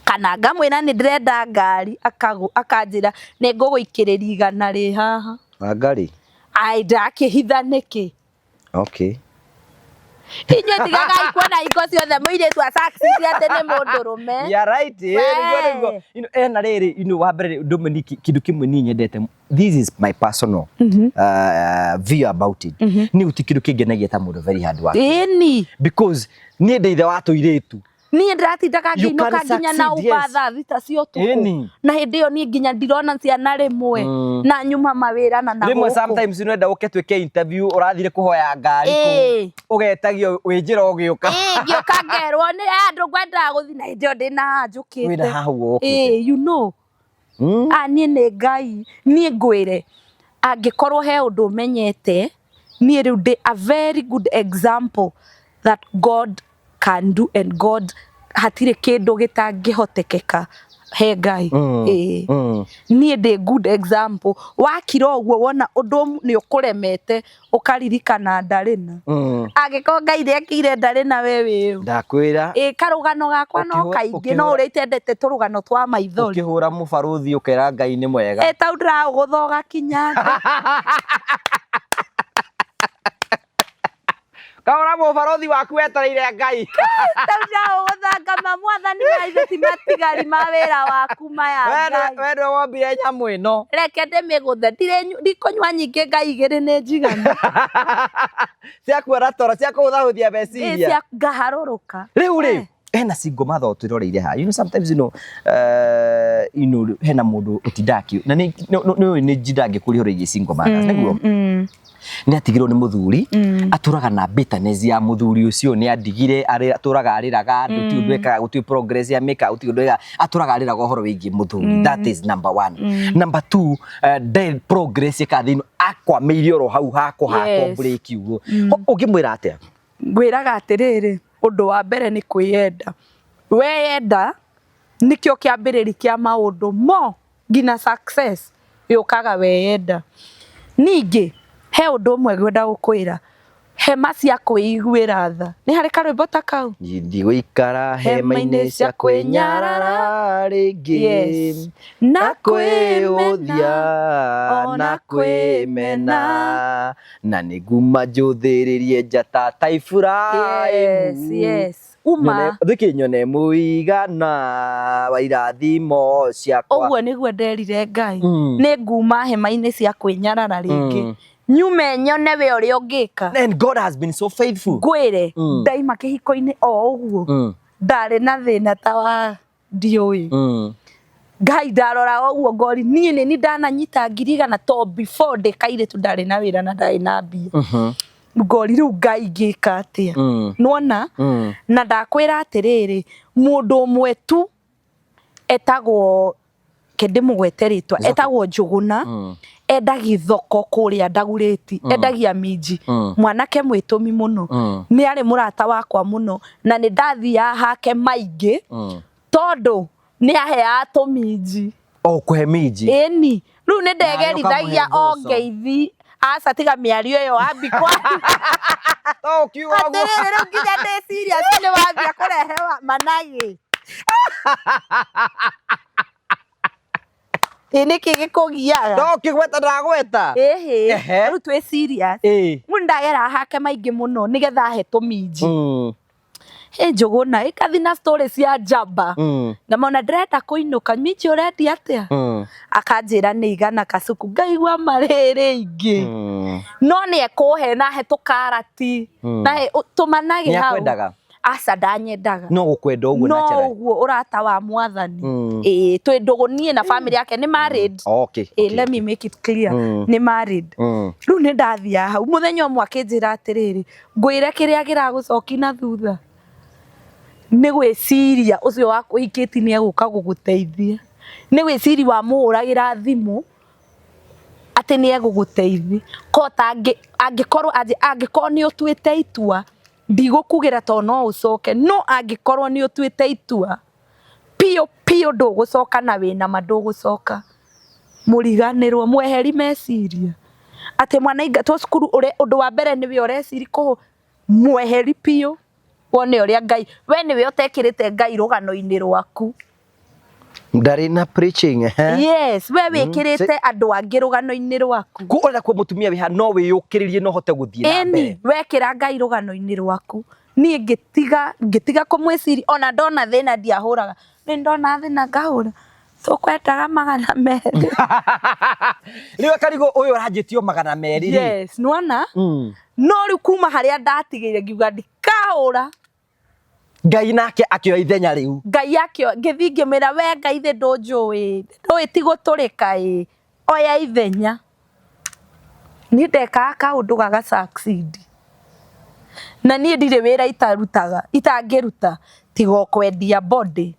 kana ngamwira ni ndirenda ngari akanjira ni nguguikiriria igana ri haha ngari ai ndakihitha niki okay inyo tigaga ikuona iko ciothe muiretu asaxi ate ni mundurume ya right na riri wa mbere Dominic kindu kimwe ni nyendete this is my personal view about it ni utikindu kingenagia ta mundu very hard work because ni ndeithe watu iretu ni ndiratindaga nginuka nginya na ubatha thita cio tuku na hindi yo ni nginya ndirona ciana rimwe na nyuma mawira na na rimwe sometimes nenda uke twike interview urathire kuhoya ngari ugetagio winjira ugiuka ngiuka ngerwo ni andu ngwenda guthi na hindi ndina njukite wina hahu you know ni ni Ngai ni ngwire angikorwo he undu menyete ni riu ndi a very good example that God can do and God hatire kindu gitangihotekeka he Ngai ni ndi good example wakira uguo wona undu ni ukuremete ukaririkana Madalina agiko Ngai rekire Madalina wewe ndakwira karugano gakwa no kaingi no uri itendete turugano twa maithori ukihura mubaruthi ukera Ngai ni mwega tau ndira guthoga kinyanga kaura mubaruthi waku wetereire Ngai tau ndira guthanga mamwathani maithe ti matigari ma wira waku maya Ngai we ndo wombire nyamu ino reke ndimiguthe ndikunywa nyingi Ngai igiri ni njiganu cia kwera toro cia kuthahũthia meciria cia ngaharũrũka riu hena single mother twiroreire ha, you know, sometimes hena mundu utindaki na ni njidange kuri hore single mothers niguo ni atigirwo ni muthuri aturaga na bitterness ya muthuri ucio ni andigire aturaga ariraga andu ti ndweka guti progress ya make out ndweka aturaga ariraga uhoro wigi muthuri. That is number 1. Number 2, dead progress ikathino akwa meirioro hau hako break ugo ugimwira atia? Ngwiraga atiriri undu wa mbere ni kwiyenda, weyenda nikio kiambiriri kia maundu mo ngina success yukaga weyenda. Ningi he undu umwe gwenda gukwira hema cia kwiguira tha ni hari karwimbo ta kau ndigũikara hema-inĩ cia kwĩnyarara rĩngĩ na kwĩũthia na kwĩmena na nĩnguma njũthĩrĩrie njata ta Iburahĩmu. Yes uma thiki nyone mũigana wa irathimo ciakwa. Ũguo nĩguo nderire Ngai nĩ nguma hema-inĩ cia kwĩnyarara rĩngĩ nyume nyone we ũrĩa ũngĩka. And God has been so faithful. Ngwĩre ndaima kĩhiko-inĩ o ũguo ndarĩ na thĩna ta wa ndiũĩ. Ngai ndarora ũguo ngori niĩ nĩ ndananyita 100,000 to before ndĩkairĩtu ndarĩ na wĩra na ndarĩ na mbia. Ngori rĩu Ngai ngĩka atĩa nona na ndakwĩra atĩrĩrĩ mũndũ ũmwe tu etagwo kendĩmũgwete rĩtwa etagwo Njũgũna endagia thoko kũrĩa Ndagurĩti endagia minji mwanake mwĩtũmi mũno nĩ arĩ mũrata wakwa mũno na nĩ ndathia hake maingĩ tondũ nĩ aheaga tũminji kũhe minji. Ĩni rĩu nĩ ndegerithagia o ngeithi aca tiga mĩario ĩyo ambi kwa kiuga guo atĩrĩrĩ rĩu nginya ndĩ serious nĩ wambia kũrehe managĩ niki gikugiaga no kigweta ndagweta riu twi serious mu ndagera hake maingi muno nigetha he tuminji Njũgũna ikathi na stories cia njamba na mona ndĩrenda kũinũka minji ũrendi atia akanjĩra nĩ igana kacuku ngaigua marĩrĩ ingĩ no nĩ ekũhe na he tũkarati na he tũmanage hau aca ndanyendaga no gukwenda uguo na njara no uguo urata wa mwathani twĩ ndũgũ niĩ na family yake nĩ married. Okay. Let me make it clear nĩ married. Rĩu nĩ ndathia hau mũthenya ũmwe akĩnjĩra atĩrĩrĩ ngwĩre kĩrĩa gĩragũcoki na thutha nĩ gwĩciria ũcio wakũhikĩti nĩ egũka gũgũteithia nĩ gwĩciria wa mũhũragĩra thimũ atĩ nĩ egũgũteithia kota angĩkorwo nĩ ũtuĩte itua ndigũkugĩra to no ũcoke no angĩkorwo nĩ ũtuĩte itua pio ndũgũcoka na wĩna ma ndũgũcoka mũriganĩrwo mweheri meciria atĩ mwana aingatwo cukuru ũndũ wa mbere nĩwe ũreciri kũhũ mweheri pio wone ũrĩa Ngai we nĩwe ũtekĩrĩte Ngai rũgano-inĩ rwaku ndarĩ na preaching yes we wĩkĩrĩte andũ angĩ rũgano-inĩ rwaku kuona kwa mũtumia wĩha no wĩyũkĩrĩrie no hote gũthiĩ na mbere wekĩra Ngai rũgano-inĩ rwaku niĩ ngĩtiga kũmwĩciri ona ndona thĩna ndiahũraga nĩ ndona thĩna ngahũra tũkwendaga 200 rĩu karigũ ũyũ ũranjĩtio 200 yes nona no rĩu kuma harĩa ndatigĩire ngiuga ndikahũra Ngai nake akĩoya ithenya rĩu Ngai akĩoya ngĩthi ngĩmwĩra we Ngai thĩ ndũnjũĩ ti gũtũrĩka oya ithenya niĩ ndekaga kaũndũ gaga succeed na niĩ ndirĩ wĩra itangĩruta tiga kwendia body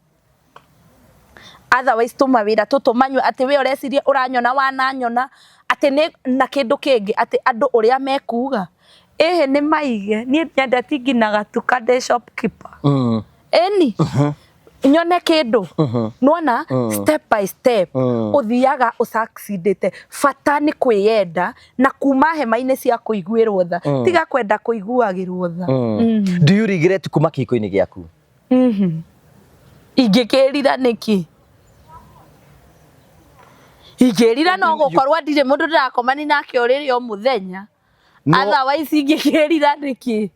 otherwise tuma wĩra tũtũmanyua atĩ we ũreciria ũranyona wananyona atĩ nĩ na kĩndũ kĩngĩ atĩ andũ ũrĩa mekuga nĩ maige niĩ nyendeti ngina gatuka ndĩ shopkeeper eni nyone kĩndũ nona step by step ũthiaga ũsucceedĩte bata nĩ kwĩyenda na kuma hema-inĩ cia kũiguĩrwo tha tiga kwenda kũiguagĩrwo tha. Do you regret kuma kĩhiko-inĩ gĩaku? Ingĩkĩrira nĩkĩ ingĩrira no gũkorwo ndirĩ mũndũ ndĩrakomani nake ũrĩrĩ o mũthenya otherwise ingĩkĩrira nĩkĩ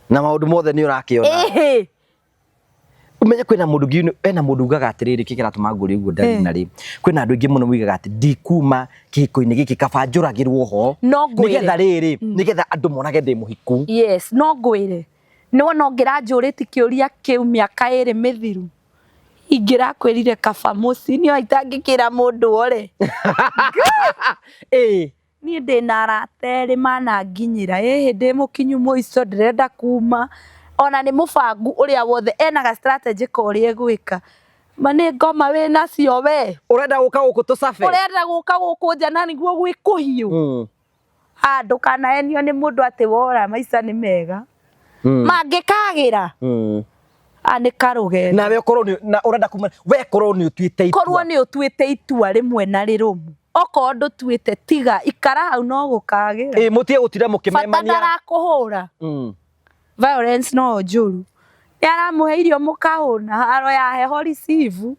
na maũndũ mothe nĩ ũrakĩona umenye kwĩna mũndũ nginya ena mũndũ ugaga atĩrĩrĩ kĩkĩratũma ngũrĩ ũguo ndarĩ na rĩ kwĩna andũ aingĩ mũno moigaga atĩ ndikuma kĩhiko-inĩ gĩkĩ kaba njũragĩrwo ho nĩgetha rĩrĩ nĩgetha andũ monage ndĩ mũhiku. Yes no ngwĩre wona ngĩranjũrĩti kĩũria kĩu mĩaka 2 mĩthiru ingĩrakwĩrire kaba mũci nĩo itangĩkĩra mũndũ ore niĩ ndĩna arata erĩ mananginyĩra hĩndĩ mũkinyu mũico ndĩrenda kuma ona nĩ mũbangu ũrĩa wothe enaga strategy ũrĩa egwĩka mane ngoma we nacio we urenda gũka gũkũ tũcabe urenda gũka gũkũ nja na nĩguo gwĩkũhiũ ndũkanahenio nĩ mũndũ atĩ wora maica nĩ mega mangĩkagĩra nĩ karũgendo nawe korwo na urenda kuma we korwo nĩ ũtuĩte itua korwo nĩ ũtuĩte itua rĩmwe na rĩrũmu okorwo ndũtuĩte tiga ikara hau no gũkagĩra mũtige gũtira mũkĩmemania bata kũhũra violence no njũru nĩ aramũhe irio mũkahũna haro ya heho receive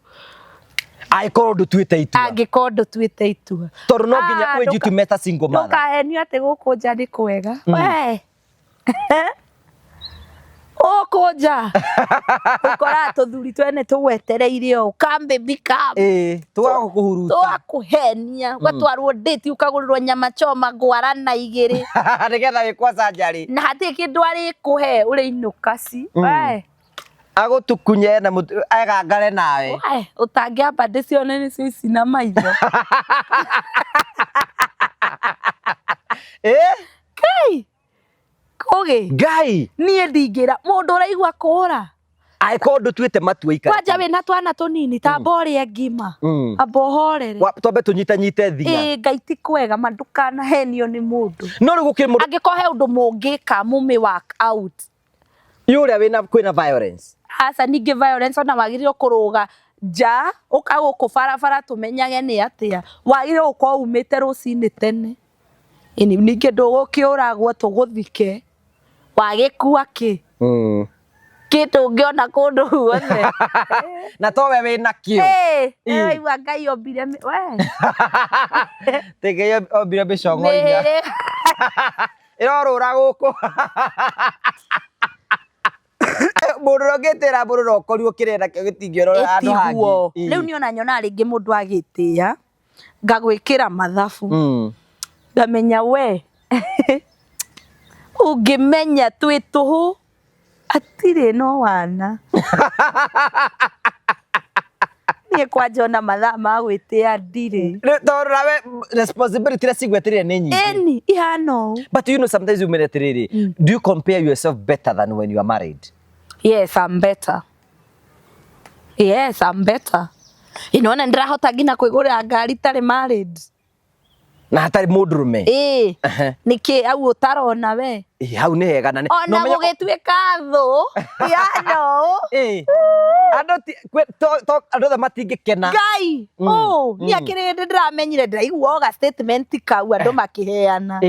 angĩkorwo ndũtuĩte itua angĩkorwo ndũtuĩte itua tondũ no nginya wĩnjitume ta single mother ndũkahenio atĩ gũkũ nja nĩ kwega we Okoja. Ukora tũthuri twene tũgwetereire o kambe bikam. Twakuhuruta. Twakuhenia. Gwatwarwo date ukagũrĩrwo nyama choma ngwarana igĩrĩ. Nigetha wĩkwaca njari. Na hatirĩ kĩndũ arĩ kuhe ũrĩ inukaci. Agũtukunye na agangare nawe. Utangĩamba ndĩcione nĩcio ici na maitho. Kai. Koge. Ngai. Niĩ ndingĩra mũndũ ũraigua kũra. Angĩkorwo ndũtuĩte matua ikara. Kwanja wĩna twana tũnini ta mbore ngima. Amba ũhorere. Twambe tũnyitanyite thia. Ngai ti kwega ndũkanahenio nĩ mũndũ. No rĩu gũkĩrĩ mũndũ angĩkorwo he ũndũ mũngĩka mũmĩ work out. Yũrĩa kwĩna violence. Asa ningĩ violence ona wagĩrĩirwo kũrũga nja ũkagũkũ barabara tũmenyage nĩ atĩa. Wagĩrĩirwo gũkorwo umĩte rũcinĩ tene. Ningĩ ndũgũkĩũragwo tũgũthike. Wagĩkua kĩ? Kĩndũ ũngĩona kũndũ guothe. Na towe wĩna kĩo. Igua Ngai ombire we. Tege ombire mĩcongo-inĩ. Ĩrorũra gũkũ. Mũndũ ũngĩtĩra mũndũ ũkorirwo kĩrĩa nakĩo gĩtingĩrora andũ hangĩ. Rĩu niĩ nyona rĩngĩ mũndũ agĩtĩa ngagwĩkĩra mathabu. Ngamenya we. Ungĩmenya twĩ tũhũ atirĩ no wana. Niĩ kwanja ona mathaa ma gwĩtĩa ndirĩ. Tondũ nawe responsibility iria cigweterere nĩ nyingĩ. Ihana ũũ. But you know sometimes you mean atĩrĩrĩ, do you compare yourself better than when you are married? Yes, I'm better. Yes, I'm better. Inaona ndirahota nginya kwĩgũrĩra ngari tarĩ married. Na hatarĩ mũndũrũme. Nĩkĩ au ũtarona we. Hau nĩ hega na ona gũgĩtuĩka thũ. Yano. Andũ othe matingĩkena. Ngai. Niĩ akĩrĩ hĩndĩ ndĩramenyire ndĩraigua ga statement kau andũ makĩheana.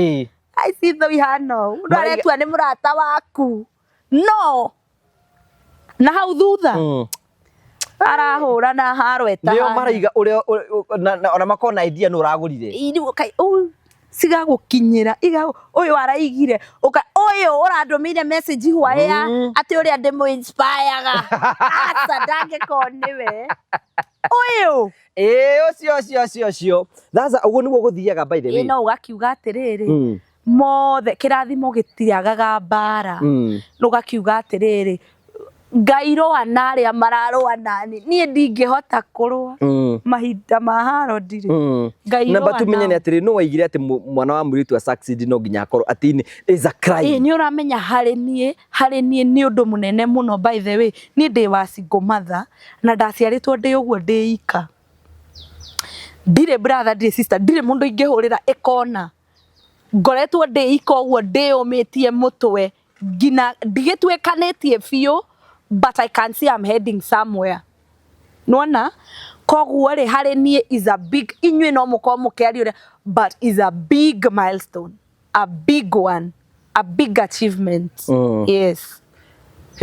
Aici thũ ihana ũũ. Mũndũ aretua nĩ mũrata waku. No. Na hau thutha. Arahũra na harweta. Nĩo maraiga ũrĩa ona makona idea nũ ũragũrire. Siga gũkinyĩra ũyũ araigire ũyũ ũrandũmĩire message hwaya atĩ ũrĩa ndĩmũ inspire-ga. Aca ndangĩkorwo nĩwe. Ũyũ. Ũcio. Thasa ũguo nĩguo gũthiaga by the way. No ũgakiuga atĩrĩrĩ. Mothe kĩrathimo gĩtiriagaga mbara. Ũgakiuga atĩrĩrĩ. Ngairũa na arĩa mararũa nani niĩ ndingĩhota kũrũa mahinda ma haro ndirĩ ngairũa na batumenye nĩ atĩrĩ no waigire atĩ mwana wa mũirĩtu a succeed no nginya akorwo atĩ is a crime. Nĩ ũramenya harĩ niĩ nĩ ũndũ mũnene mũno by the way niĩ ndĩ wa single mother na ndaciarĩtwo ndĩ ũguo ndĩ ika ndirĩ brother ndirĩ sister ndirĩ mũndũ ingĩhũrĩra ĩkona ngoretwo ndĩ ika ũguo ndĩyũmĩtie mũtwe ngina ndigĩtuĩkanĩtie biũ. But I can see I'm heading somewhere. Nona, koguo rĩ harĩ niĩ is a big, inyuĩ no mũkorwo mũkĩaria but is a big milestone, a big one, a big achievement. Yes.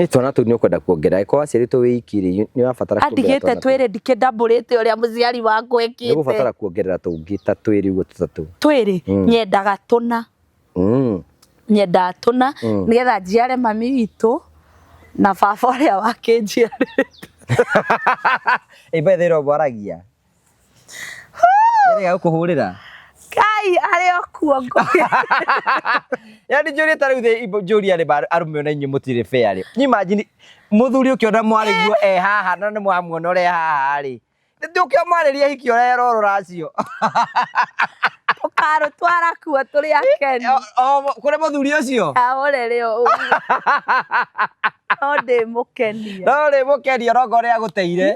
Twana tũu nĩ ũkwenda kuongerera ĩko waciarĩtwo wĩ iki rĩ nĩ ũrabatara kuongerera. Andigĩte twĩrĩ ndikĩndambũrĩte ũrĩa mũciari wakwa ekĩte. Nĩ ũgũbatara kuongerera tũngĩ ta twĩrĩ ũguo tũtatũ. Twĩrĩ nyendaga tũna. Nyendaga tũna nĩgetha njiare mami witũ. Na baba ũrĩa wakĩnjiarĩte. By the way, waragia. Nĩrega gũkũhũrĩra. Kai areo kuongo. Yani njuri tari uthe njuri ari arume na inyu mutire fair. Imagine muthuri ukiona mwari guo haha na mwamuona ore haha ri. Ndukio mwariria hikio rero racio. Ukaro twara kuo turi akeni. Kure muthuri ucio. Ore reo. Ode mukenia. Ore mukenia rogo ria guteire.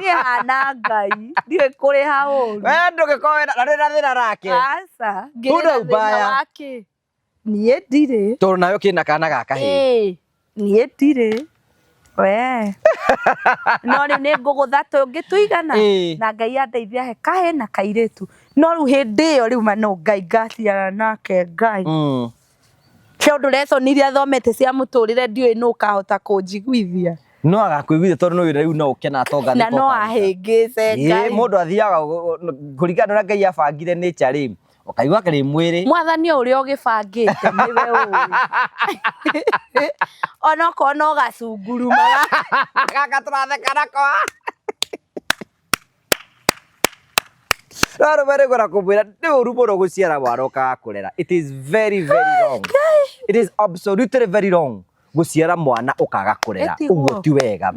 Ni hana ngai. Ndiwe kuri ha uru. Ndugikowe na thina rake. Asa. Ngirira thina wake. Nie ndire. Toro nayo kina kana gaka he. Nie ndire. We. No riu ni ngugutha tungituigana na ngai andeithia he kahe na kairetu. No riu hindi iyo riu mano ngai ngaciara nake ngai. Kĩondu lesson athomete cia muturire ndiũĩ nũ kahota kunjiguithia. No agakwiguithia tondu no riu no ukena atonga na no ahĩngĩce ngai. Mundu athiaga kuringana na ngai abangire nature ri ukaigua kiri mwiri. Mwathani uria ugibangite niwe ũĩ. Ona kono gacunguruma gaka turatheka nako. Raro mere gora kumwira ni uru muno guciara mwana ukakurera. It is very wrong. It is absolutely very wrong. Guciara mwana ukaga kurera uguo ti wega.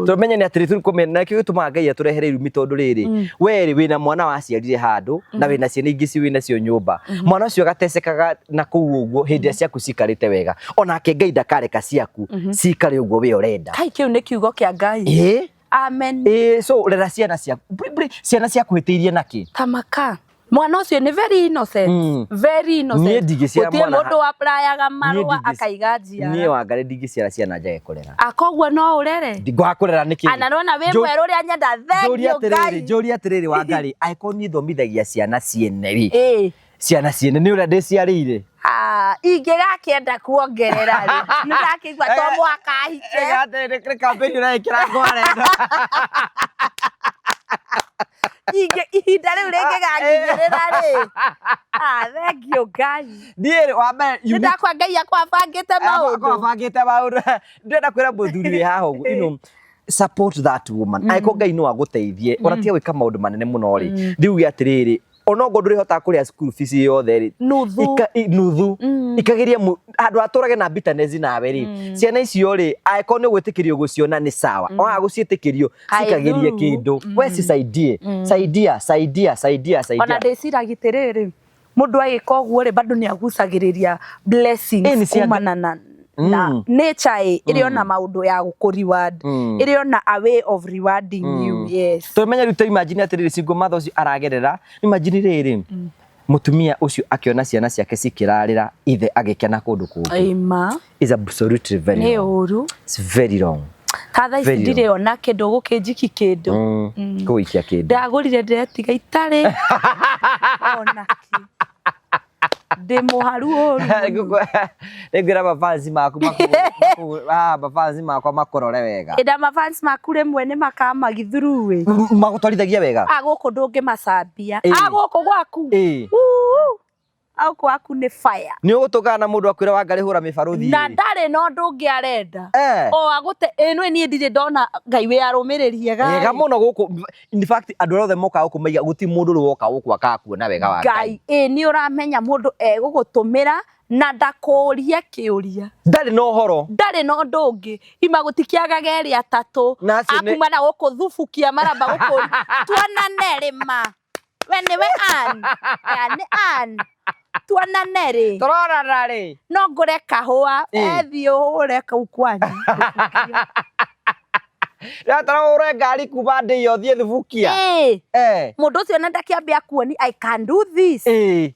Tumenye ni atiri turi kumena kio gituma ngai aturehere irumi tondu riri weri wina mwana waciarire handu na wina ciana ingi ci wina cio nyumba mwana ucio gatecekaga na kuu uguo hindi ciaku cikarite wega onake ngai ndakareka ciaku cikare uguo we urenda. Kai kiu ni kiugo kia ngai. Amen. So rera ciana ciaku ciana ciaku hitiirie naki tamaka mwana ucio ni very innocent. Very innocent. Nie ndigiciara mwana. Gutie mundu aprayaga marua akaiga njiara. Nie wangare ndigiciara ciana njage kurera. Akogwa no urere. Ndigwa kurera niki. Ana nona we mweru ria nyenda thengio ngai. Njuri atiriri Wangari aikoni thomithagia ciana ciene ciana ciene ni uria ndiciarire. Ingĩgakienda kuongerera ri. Nĩndakĩigua to mwaka ahike. Nĩ campaign ũrekĩra ngwarenda. Ihinda rĩu rĩngĩgakinyĩrĩra rĩ. Thengio ngai. Niĩ wa mbere nĩndakwa ngai akwa abangĩte maũndũ. Ndĩrenda kwĩra mũthuri wĩ haha ũguo support that woman. Aiko ngai no agũteithie. Ona tiga gwĩka maũndũ manene mũno rĩ. Ndiuge atĩrĩrĩ onogo ndurihota kuria school fees yothe ri nuthu ikagiria andu aturage na bitterness nawe ri ciana icio ri aiko ni gwitikirio guciona ni sawa ona guciitikirio cikagirie kindu we si saidia ona ndicira gitiriri mundu agika uguo ri bado ni agucagiriria blessings kumana na nature iri ona maundu ya gukuriward iri ona a way of rewarding you. Yes, tumenya rute imagine atiriri single mother ucio aragerera imagine riri mutumia ucio akiona ciana ciake cikirarira ithe agikena kundu kungi is absolutely very wrong. It's very wrong. Katha ici ndire ona kindu gukinjiki kindu kuikia kindu ndagurire ndetiga itari ona ki muharu oru ngira mafansi maku mafansi makwa makorore wega ida mafansi maku rimwe ni makamagithuruwe magutwarithagia wega guku ndungi macambia guku gwaku au kwaku ni fire ni ugutugana na mundu akwira Wangari hura mibaruthi na ndari no ndungi arenda agute eno ni ndire ndona ngai we arumiririe wega muno guku in fact andu othe moka guku maiga guti mundu ru woka guku akakuona wega wa ngai ni uramenya mundu gugutumira na ndakuria kiuria ndari no horo ndari no ndungi ima gutikiaga geri atatu akuma na guku thufukia maramba guku tuana nerima we ni we an yani an tuana neri torora rari no ngure kahua ethi uhure kau kwanyu ya tara ure ngari kuba ndi yo thie thufukia mundu ucio na ndakiambia kuoni I can do this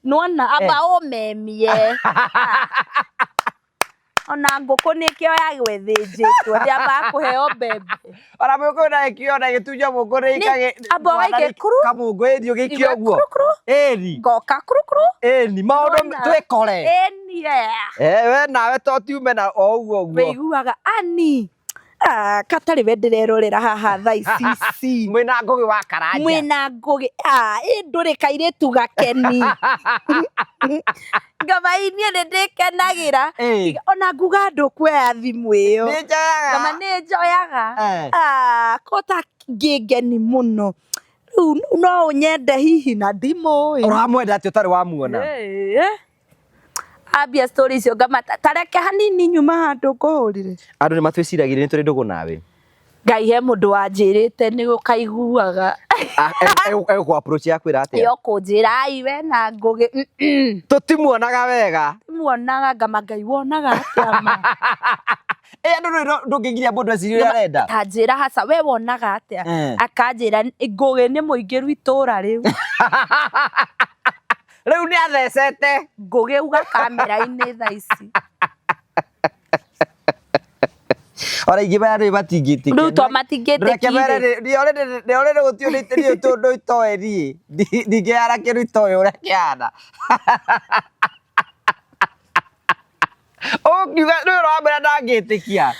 nona aba omemie ona nguku ni kio ya gwethinjitwo ndiamba kuheo mbembe ona muko na kio na gituja muko ri ikage kamungu erio gikio guo eri ngoka kurukuru ni maundu twikore we nawe to tiume na oguo guo weiguaga ani katari wendererorera haha tha ici mwina ngugi wa karanja mwina ngugi nduri kairetu gakeni ngabainie ndikenagira ona nguga ndukwoya thimu iyo ngama ni njoyaga kota ngingeni muno no nyende hihi na ndimo uramwenda ati utari wamuona ambia story cio ngamata tareke hanini nyuma handu nguhurire andu ni matwiciragiria ni turi ndugu nawe Ngai he mundu wanjirite ni gukaiguaga ego approach yakwira atia yo kunjirai we na ngugi tutimuonaga wega muonaga ngama Ngai wonaga atia ma andu ndungigiria mundu aciria arenda tanjira haca we wonaga atia akanjira ngugi ni muingiru itura riu riu ni athecete ngugi uga kamera-ini thaa ici ora igibara ri batingiti riu to matingiti ni ore gutio ni tiri tundu itoeri ndigera kiru itoyo ura kiana kiuga ni uramwira ndangitikia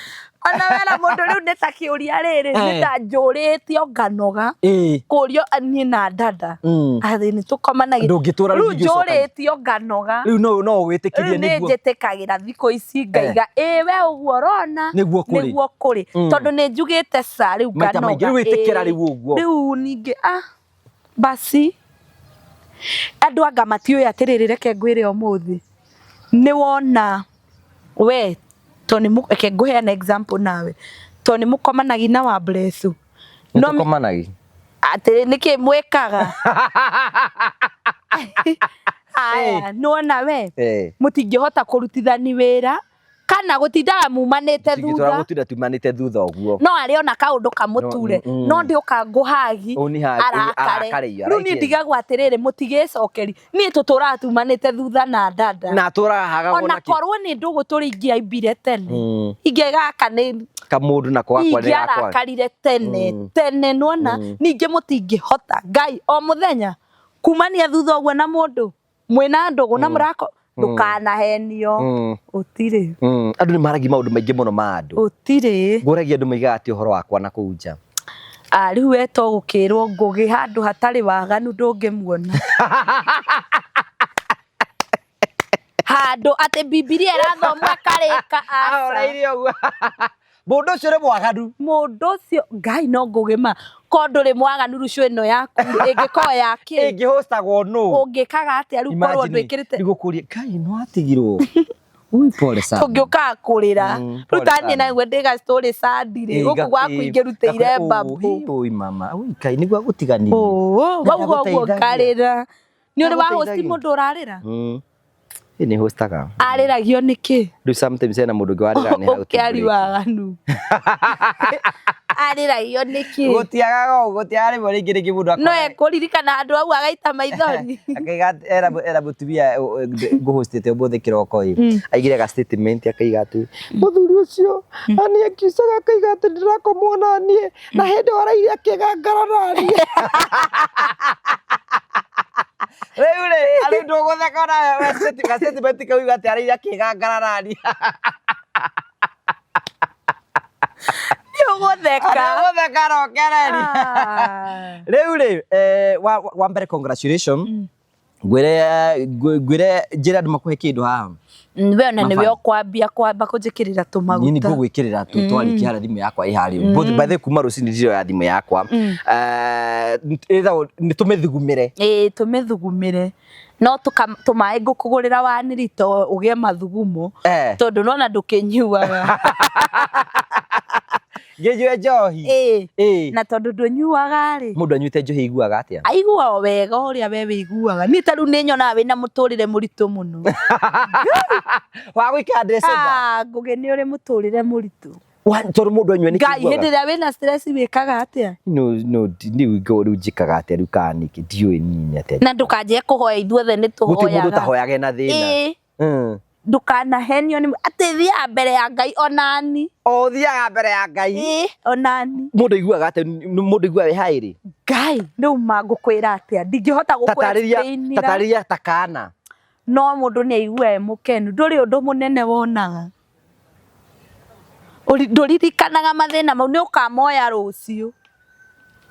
ona wera mundu riu nitakiuria riri nitanjuritio nganoga kurio nie na dada athi ni tukomanagia ndungitura riu njuritio nganoga riu no witikirie niguo njitikagira thiko ici ngaiga we uguo rona niguo kuri tondu ni njugite sa riu nganoga riu witikira riu uguo riu ningi basi andu anga matiuya atiriri reke ngwire umuthi ni wona we toni muke nguhe an example nawe toni mukomanagi na wa blessu no mukomanagi ati niki mwekaga aya nona we mutingihota kurutithani wira kana gutindaga mumanite thutha gutinda tumanite thutha uguo no ari ona kaundu kamuture no ndi ukanguhagi arakare riu ni ndigagwa atiriri mutigicokeri ni tutura tumanite thutha na dada na turahaga ona korwo ni ndugu turi ingiaimbire tene ingegaka ni kamundu na kwa ni arakarire tene nona ningi mutingihota Ngai o muthenya kumania thutha uguo na mundu mwina ndugu na murako ndukanahenio utire andu ni maragi maundu maingi muno ma andu utire nguragia andu maigaga ati uhoro wakwa na kuja riu we to gukirwo ngugi handu hatari waganu ndungimuona handu ati bibilia irathomwa karika aorairie uguo mundu ucio ni mwaganu mundu ucio Ngai no ngugima ko nduri mwaganu rucio ino yaku ingiko yaki ingihostagwo no ungikaga atia riu korwo ndwikirite nigukuria Ngai no atigirwo ui pole sana tungiuka kurira riu tani na gwe ndiga story sadire guku gwaku ingirutire babu ui mama ui Ngai niguo gutiganire bau karira ni uri wa hosti mundu urarira ni hostaga ariragio niki riu sometimes ena mundu ngwarira ni hau kiari waganu ariragio niki gutiagaga gutiari bori ngiri kimundu no ekuririkana andu au agaita maithoni akaiga era mutumia nguhostete umuthe kiroko aigire ga statement akaiga ati muthuri ucio ani akiusaga akaiga ati ndirakomwo nani na hindi waraire akigangara nani Reule, ali ndogo thaka na statement kauga ati araire akigangara nani Gutheka rokereri riu ri wa mbere congratulations gwire njira andu makuhe kindu haha we ona niwe okwambia kwamba kunjikirira tumaguta nini ngugwikirira twarikia hara thimu yakwa ihari by the kuma rucini ndio ya thimu yakwa ni tumithugumire tumithugumire no tumae ngukugurira wanirito ugie mathugumo tondu nona ndukinyuaga Ngenywe njohi na tondu ndunyuaga ri mundu anyuite njohi iguaga atia aigua wega uria we wiguaga ni taru ni nyona wina muturire muritu muno wa gwika December ngugi ni uri muturire muritu tondu mundu anyue ni Ngai hindi ria wina stress wikaga atia no ni wigo njikaga atia riu kaniki ndiui nini atia na ndukanjie kuhoya ithuothe ni tuhoyaga guti mundu tahoyaga na thina ndukanahenio ni ati thia mbere ya Ngai onani thiaga mbere ya Ngai onani mundu iguaga ati mundu igua we hairi Ngai riu mangukwira atia ndingihota gukwira tatariria takana no mundu ni aigua mukenu nduri undu munene wonaga nduririkanaga mathina mau ni ukamoya rucio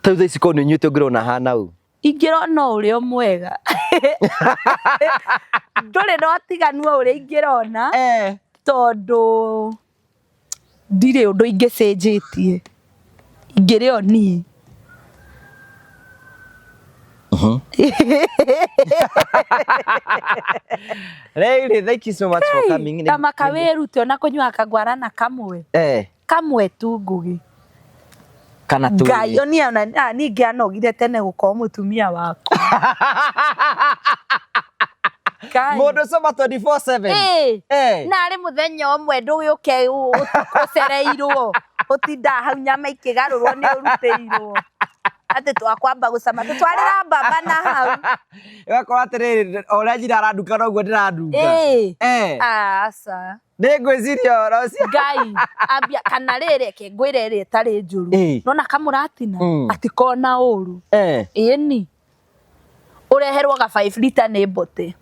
tau thaici ko ni nyuite ngirona hana u ingirona urio mwega nduri no tiganu uria ingirona tondu ndire undu ingicenjitie ingiri oni Really, thank you so much for coming. Kama kaweru te ona kunywa kagwarana kamwe. Kamwe tu ngugi. Kana tu. Ngai oni ona ni ngianogire tene gukorwo mutumia wako. Modo soma 24/7. Na ari muthenya umwe ndugiyuke ucereirwo utinda hau nyama ikigarurwo ni uruteirwo ati twakwamba gucama tutwarira baba na hau igakora atiriri oria njira aranduka noguo ndiranduka asa ndigwiciria rocio Ngai ambia kana riri ke ngwire ri tari njuru nona kamuratina ati kona uru ni ureherwo ga 5 liter ni bote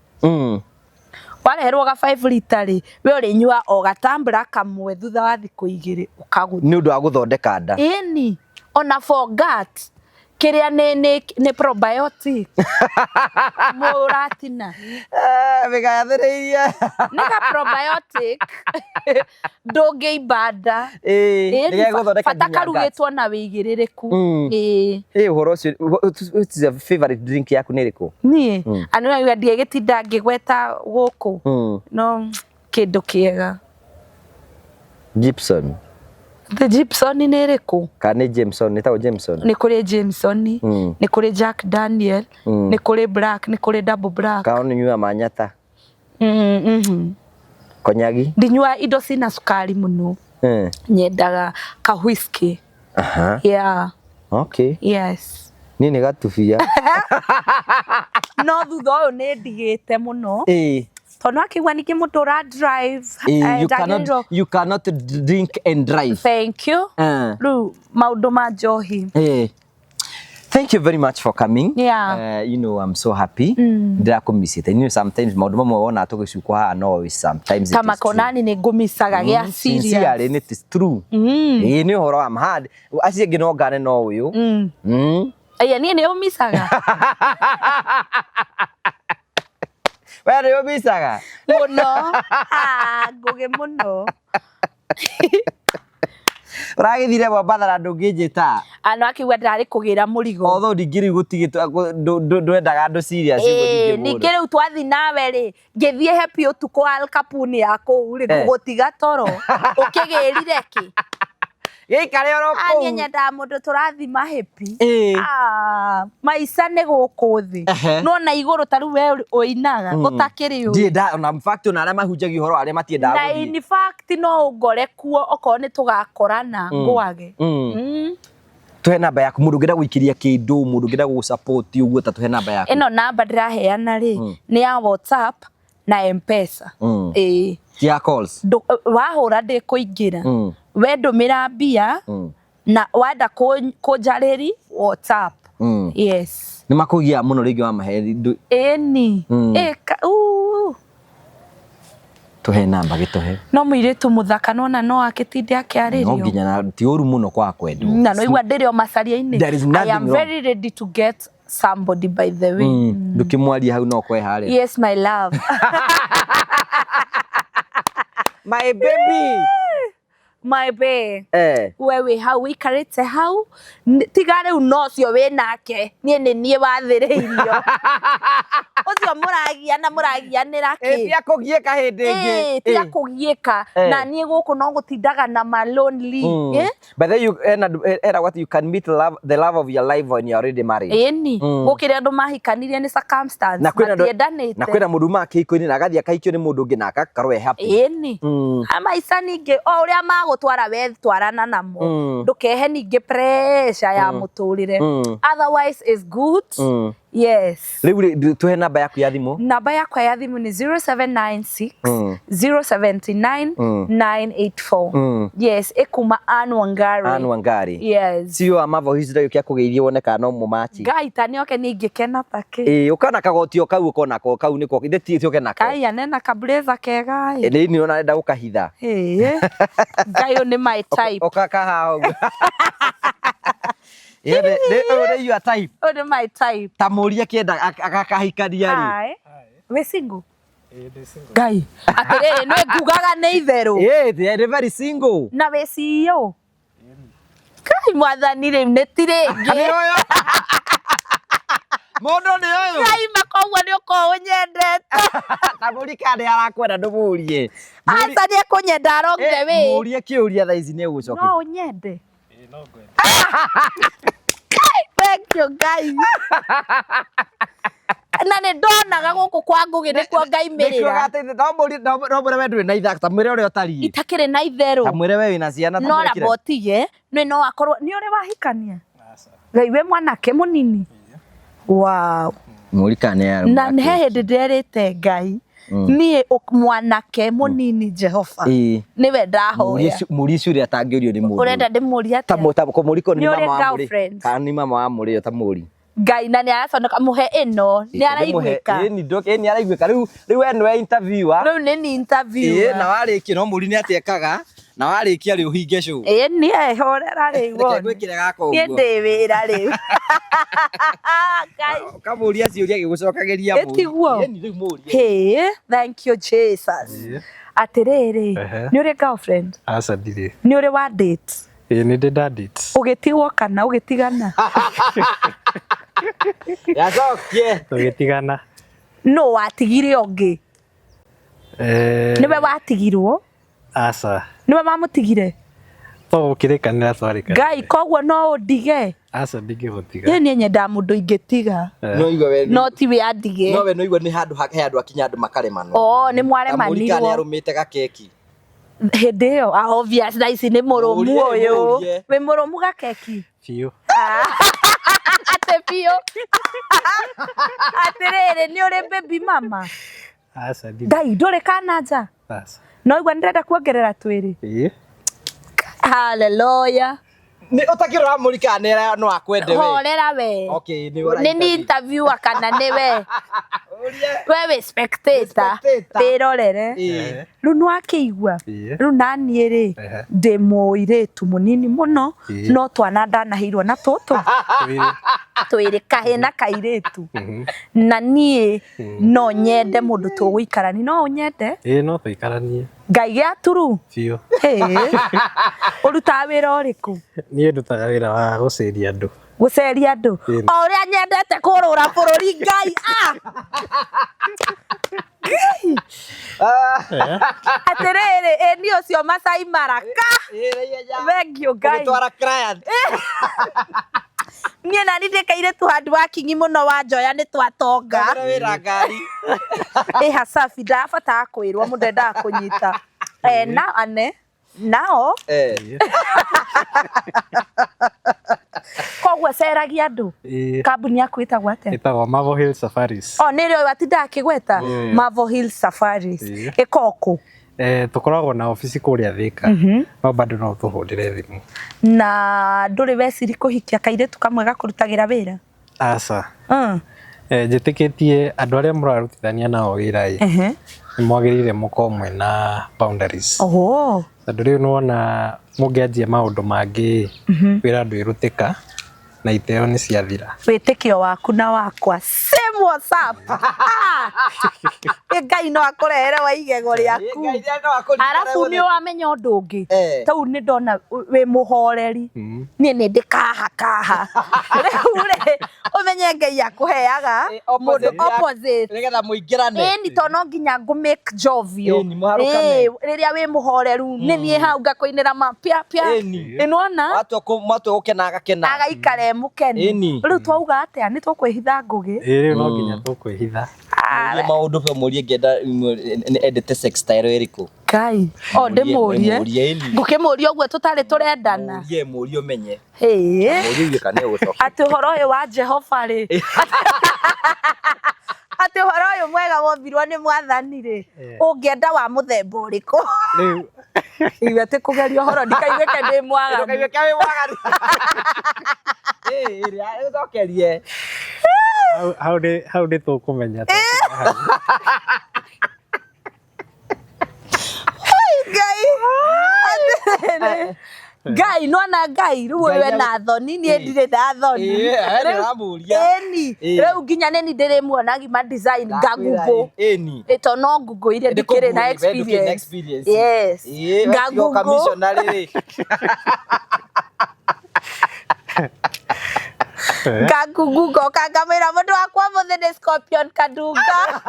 wareherwo ga 5 liter ri we uri nyua o gatambura kamwe thutha wa thiku igiri ukaguta ni undu wa guthondeka nda ni ona forgot kiria ni probiotic muratina bigathiriria ni ka probiotic ndungi ibada ni guthondeka bata karugitwo na wigiririku uhoro ucio what is your favorite drink yaku ni riku ni anona ndia gitinda ngigweta guku no kindu kiega Gibson. The Gibson ni riku Kana Jameson ni tawo Jameson ni kuri Jameson ni kuri Jack Daniel ni kuri Black ni kuri Double Black ka oni nyua manyata konyagi ndinyua indo cina sukari muno nyendaga ka whiskey yeah okay yes ni gatufia no thutha uyu ni ndigite muno tono akigwa niki mutura drive you cannot drink and drive thank you ru maundu ma njohi thank you very much for coming yeah you know I'm so happy ndirakumisite you know sometimes maundu mamwe wona tugicukwa ha no sometimes kama konani ni ngumisaga gia serious sincerely it is true ni horo am hard acie ngino ngane no uyu aya ni umisaga Where you bisaga? Muno. Ngugi muno. Uragithire baba ndungijita. Ano akiwa ndari kugira murigo. Although ndigiri gutigitwa ndwendaga andu serious igwo ningire utwathi nawe ri ngithie happy utuko Al Capone yako ri gutiga toro ukigirire ki Gikare oroko. Anya nyenda mundu turathima happy. Maica ni guku thi. No na iguru taru we uinaga utakiri u. Ndienda na in fact ona aria mahunjagia horo aria matiendaga guthi. Na in fact no ungore kuo oko ni tugakorana ngwage. Tuhe namba yaku mundu ngira guikiria kindu mundu ngira gu support uguo ta tuhe namba yaku. Ino namba ndiraheana ri ni ya WhatsApp na M-Pesa. Ya calls. Wahura ndi kuingira. We ndumira mbia na wenda kunjariri WhatsApp. Yes. Ni makugia muno ringi wa maheri. Ni. Tuhe namba gituhe. No muiritu muthaka nona no akitinde akiaririo. No nginya na ti uru muno kwa kwendu. Na no igwa ndirio macaria-ini. I am very ready to get somebody by the way. Ndukimwaria hau no kwe hare. Yes my love. My baby. My bae. Wewe hau ikarite hau tigare unocio we nake nie wathiriirio. Ucio muragianira ki. Tia kugieka hindi ingi. Tia kugieka na nie guku no gutindaga na ma lonely. But then you what you can meet the love of your life when you are already married. Ni gukire andu mahikanirie ni circumstance. Na kwina mundu makihiko-ini na gathia kahikio ni mundu ngi naka karwe happy. Ni. Ama isa ningi o uria magutwara we twarana namo. Ndukehe ningi pressure ya muturire. Otherwise is good. Yes. Riu tuhe namba yaku ya thimu. Namba yakwa ya thimu ni 0796 079 984. Yes, ekuma Ngaari. Ngaari. Yes. Sio amavo hizi kia kugeithia wone kana no mumachi. Ngai tani oke ningikena take. Ukana kagotio kau ukona kau niko itheti tioke nako. Kai anena kabreza kega. Ni ona enda gukahitha. Ngai ni my type. Okaka hao. They your type. Oh, my type. Tamuria kienda akakahikania ri. Hai. We single? Ngai. Atiriri no ngugaga ni itheru. They are very single. Na we CEO. Kai mwathani ri netiringi. Mondo ni uyu. Ngai makogwa ni uko unyendete. Ta mũrika nĩ arakwenda ndũmũrie. Asa ni ekunyenda along the way. Mũrie kĩũria thaa ici nĩ ũgũcokia. No unyende. No ngwenda. Thank you guys. Na nĩ ndonaga gũkũ kwa Ngugi nĩkuo ngaimirĩra. No mwĩre we ndũrĩ na itha, ta mwĩre ũrĩa ũtariĩ. Itakĩrĩ na itherũ. Ta mwĩre we wĩna ciana ta no mwĩkire. No botige, no akorwo nĩ ũrĩ wahikania. Ngai we mwanake mũnini. Wow. Mũrika nĩ ya. Na he hĩndĩ ndĩrĩte Ngai. Niĩ mwanake mũnini Jehova. Nĩwe ndahoya. Mũri ciũria atangĩũrio nĩ mũndũ. Ũrenda ndĩmũria atĩa? Ta mũriko ni mama wa mũrĩ. Kana ni mama wa mũrĩ ta mũri. Ngai na nĩ araconoka mũhe ĩno nĩ araiguĩka. Nĩ araiguĩka rĩu we nĩ interviewer. Rĩu nĩ ni interviewer. Na warĩkia no mũri nĩ atekaga. Na warĩkia rĩu hinge show. Nĩ ehorera rĩu. Reke gwĩkire gaka ũguo. Niĩ ndĩ wĩra rĩu. Ngai. Kamũria ciũria gĩgũcokagĩria mũri. Ĩtiguo. Rĩu mũri. Hey, thank you Jesus. Atĩrĩrĩ, nĩ ũrĩ girlfriend? Aca ndirĩ. Nĩ ũrĩ wa date? Nĩ ndĩ da date. Ũgĩtigwo kana ũgĩtigana? Yacokie. Tũgĩtigana. No watigire ũngĩ? Nĩwe watigirwo? Aca. Nĩwe wamũtigire? To ũkĩrĩkanĩra twarĩkanĩra. Ngai koguo no ũndige? Aca ndingĩgũtiga. Niĩ nyenda mũndũ ingĩtiga. No igwe we. No tiwe andige. No we no igwe nĩ handũ he andũ akinya andũ makaremano. Nĩ mwaremanirwo. Mũrika nĩ arũmĩte gakeki. Hĩndĩ ĩyo obvious na ici nĩ mũrũmu ũyũ. Wĩ mũrũmu gakeki? Biũ. Ate biũ. Atĩrĩrĩ nĩ ũrĩ baby mama? Aca ndirĩ. Ngai ndũrĩ kana nja? Aca. No igua nĩrenda kuongerera twĩrĩ? Hallelujah. Nĩ ũtakĩrora mũrika nĩ no akwende we. Horera we. Okay, nĩ ni interviewer kana nĩ we? We spectator. Wĩrorere. Rĩu nĩwakĩigua. Rĩu naniĩ rĩ ndĩ mũirĩtu mũnini mũno no twana ndanahĩirwo na tũtũ. Twĩrĩ kahĩ na kairĩtu. Na niĩ no nyende mũndũ tũgũikarania. No ũnyende? No tũikaranie. Ngai gĩaturu. Biũ. Ũrutaga wĩra ũrĩkũ? Niĩ ndutaga wĩra wa gũceria andũ. Gũceria andũ? O ũrĩa nyendete kũrũra bũrũri Ngai. Atĩrĩrĩ ĩni ũcio Masai Maraka. Thengiũ Ngai. Gũtwara client. Niĩ nani ndĩkaire handũ wa kingi mũno wa njoya nĩ twatonga. Wĩra Ngaari. Hasafi ndabatara kwĩrwo mũndũ endaga kũnyita. Na ane nao. Koguo ceragia andũ. Kambuni yaku ĩtagwo atĩa? Ĩtagwo Marvel Hill Safaris. Nĩrĩo watindaga akĩgweta? Marvel Hill Safaris. Ĩkokũ? Tũkoragwo na ofici kũrĩa Thika. No bado no tũhũrĩre thimũ. Na ndũrĩ weciri kũhikia kairĩtu kamwe gakũrutagĩra wĩra? Aca. Njĩtĩkĩtie andũ arĩa mũrarutithania nao wĩra nĩ mwagĩrĩire mũkorwo mwĩna boundaries. Tondũ rĩu nĩwona mũngĩanjia maũndũ mangĩ wĩra ndwĩrutĩka na iteo nĩ ciathira. Wĩtĩkio waku na wakwa same WhatsApp. Ngai no akũrehere wa igego rĩaku. Arabu nĩ wamenya ũndũ ũngĩ. Tau nĩ ndona wĩ mũhoreri. Niĩ nĩ ndĩkaha. Rĩu rĩ ũmenye Ngai akũheaga mũndũ opposite. Nĩgetha mũingĩrane. Ĩni to no nginya ngũ make jovial. Rĩrĩa wĩ mũhoreru nĩ niĩ hau ngakũinĩra mapia pia. Nĩwona? Watu gũkena agakena. Agaikare mũkeni. Rĩu twauga atĩa nĩ tũkwĩhitha Ngugi? Rĩu no nginya tũkwĩhitha. Nĩ maũndũ pe mũrie ngenda edit sex style ĩrĩkũ? Ngai ndĩmũrie. Ngũkĩmũria ũguo tũtarĩ tũrendana. Mũrie ũmenye. Mũrie kana ũgũcoka. Atĩ ũhoro ũyũ wa Jehova rĩ. Atĩ ũhoro ũyũ mwega wombirwo nĩ Mwathani rĩ. Ũngĩenda wa mũthemba ũrĩkũ? Rĩu iwe atĩ kũgeria ũhoro ndikaiguĩke ndĩ mwaganu. Ndikaiguĩke wĩ mwaganu. Ũcokerie. Hau nĩ tũkũmenya. Ngai nona Ngai rĩu we na thoni niĩ ndirĩ na thoni. Rĩu nginya nĩ ndĩrĩmuona gima design ngagugũ. Ĩto no ngugũ iria ndikĩrĩ na experience. Yes. Ngagugũ. Kakugugo kakamera mundu wakwa muthe ni Scorpion Kadunga.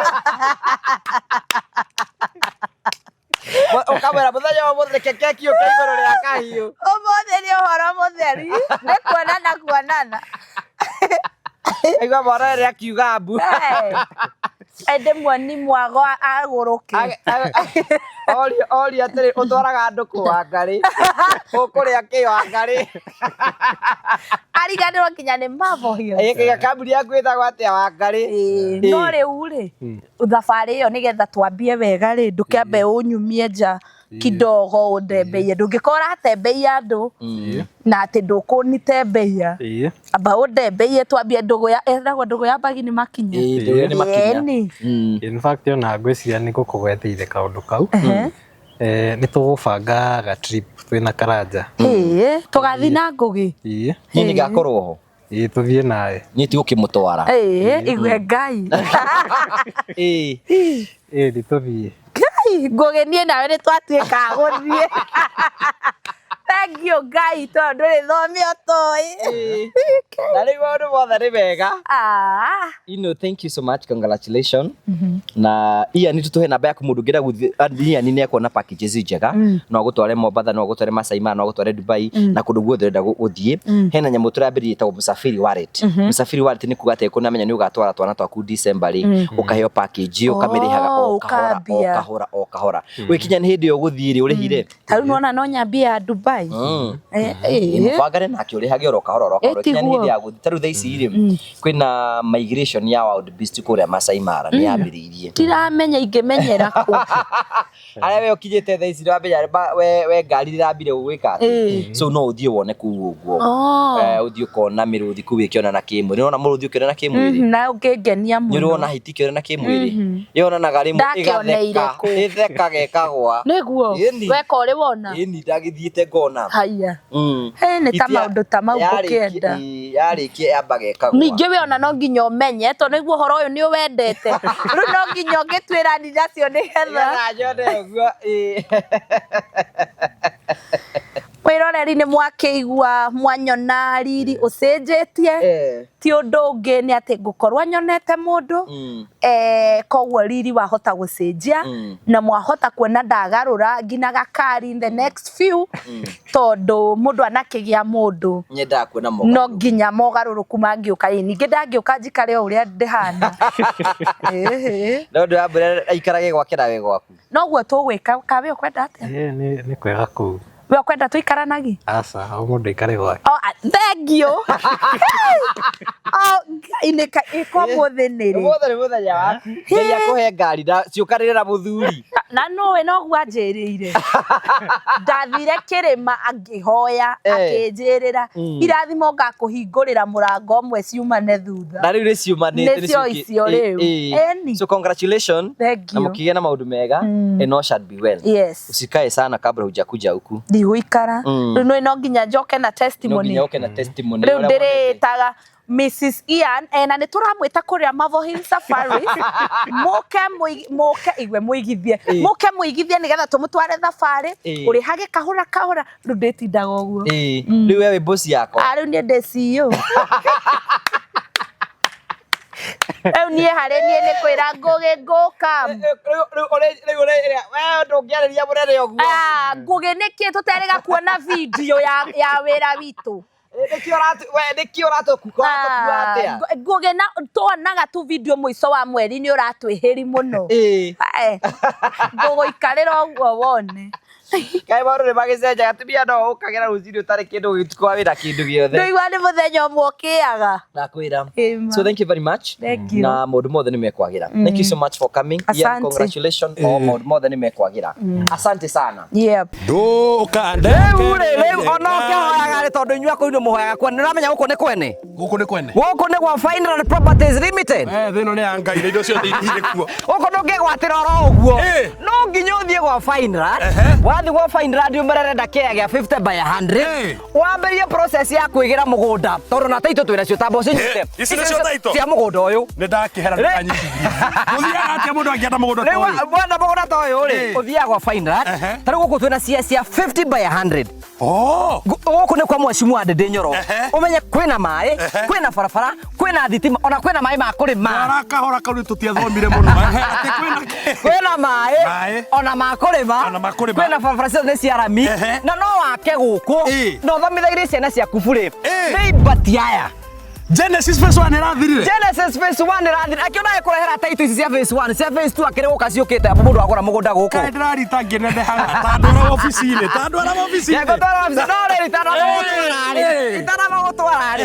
Ukamera muthenya wa muthe kekeki ukaigoro ria kahiu. Umuthe ni uhoro mutheri ni kuonana. Aigua mwana ria kiuga mbu. Ende mwani mwago aguruke. Oli atiri utwaraga andu kwa Ngaari. Ukuria ki wa Ngaari. Ariganirwo kinya ni mavohio. Ege kaburi yaku itagwo atia wa Ngaari. No riu ri thabari iyo nigetha twambie wega ri ndukiambe unyumie nja kidogo udembeie ndungikora atembeia andu na ati ndukunitembeia amba udembeie twambie ndugu ya endagwo ndugu ya bagi ni makinya in fact ona ngwiciria ni gukugweteire kaundu kau ni tugubanga ga trip twina Karanja tugathi na ngugi ni gakorwo ho tuthie nawe ni ti ukimutwara igwe Ngai ni tuthie ngugi nie nawe ni twatuika guthie. Thank you Ngai tondu ri thomio toi Dali wandu mothe ni wega. Thank you so much, congratulations. Na ni tutuhe namba yaku mundu ngira guthie ni ekuona packages njega no gutware Mombasa no gutware Masai Mara no gutware Dubai na kundu guothe urenda guthie. Hena nyamu turambiririe ta Musafiri Wallet. Musafiri Wallet ni kuga te kunamenya ni ugatwara twana twaku December ri ukaheo package ukamirihaga o kahora wikinya ni hindi yo guthie ri urihire taru nona no nyambia Dubai mufagare na kiurihage oro kahora kinya ni hindi ya guthie taru thaici ri kwina migration ya Wild Beast kuria Masai Mara ni yambiririe tiramenya ingemenyera ku aria we ukijete thaici wamenya we Ngaari rirambire gwika so no uthie wone ku uguo uthie kona miruthi ku wikiona na kimwe ni ona muruthi ukiona na kimwe na ukingenia muno ni ona hiti kiona na kimwe yona na gari mu igatheka gekagwa niguo weka uri wona ni ndagithiete ngona haya ni ta maundu ta mau ukienda yarikie amba gekagwa ningi we ona no nginya umenye to niguo horo uyu ni wendete ru no nginya ngitwira ni nacio ni getha jode guo Mwiroreri ni mwakeigua mwanyona riri ucenjetie ti undu ungi ni ati ngukorwa nyonete mundu koguo riri wahota gucenjia na mwahota kuona ndagarura ngina gakari in the next few tondu mundu anakigia mundu nyenda kuona no nginya mogaruruku mangiuka ningi ndangiuka njikare uria ndihana no ndu ambire aikarage gwakira we gwaku no guo tugwika kawe ukwenda atia ni kwega ku we ukwenda tuikaranagi asa o mundu ikare gwake thank you ineka ikwa mutheneri muthenya waku ngai akuhe Ngaari ciukarire muthuri na nowe no gwanjirire ndathire kirima angihoya akinjirira irathimo ngakuhingurira murango umwe ciumane thutha na riu ni ciumanite nicio icio riu so congratulations na mukigia na maundu mega and all shall be well usikae sana kabla hujakuja huku ndiguikara riu no nginya njoke na testimony riu ndiritaga Mrs. Ian na ni turamwita kuria Mavohil Safari muke igwe muigithie nigetha tumutware thabari urihage kahora riu nditindaga uguo riu wewe boss yako riu ni ndi CEO nie hare nie ni kwira ngugi nguka riu we ndungiariria munene uguo ngugi niki tuteriga kuona video ya wira witu Nikio ratu kukora atia ngugi na tuonaga tu video muico wa mweri ni uratwihiri muno nguguikarira uguo wone kai maru ni magicenja gatumia no ukagira ruciri utari kindu gituko wira kindu giothe ndoigwa ni muthenya umwe ukiaga ndakwira so thank you very much na maundu mothe ni mekwagira thank you so much for coming yeah, congratulations maundu mothe ni mekwagira asante sana leu onoke hoyaga ri tondu inyua kuino muhoyaga kwene uramenya guku ni kwene guku ni gwa Final Properties Limited thino ni anga ire indo cio thiri kuo guku ndungigwatira oro uguo no nginya uthie gwa Final wathi gwa Final ndio merenda kia gya 50 by 100 wamberie process ya kuigira mugunda tondu na taito twina cio tambo cinyite icio taito cia mugunda uyu ni ndakihera ndanyiti muthiaga atia mundu angienda mugunda toyo mwana mugunda toyo ri uthiaga gwa Final tari guku twina cia 50 by 100 guku ni kwa mwecimu wa Ndende Nyoro umenye kwina mai kwina barabara kwina thitima ona kwina mai ma kurima arakahora kauri tutiathomire muno kwina mai ona ma kurima kwina barabara ciothe cia rami na no wake guku no thomithagire ciana cia kuburi ni batiaya Genesis phase 1 irathirire Genesis phase 1 irathirire akiona kurehera title cia phase 1 cia phase 2 akire gukaciukite apo mundu agora mugunda guku ndirarita nginende haga tandora office-ini yagotara ndore itara magotwara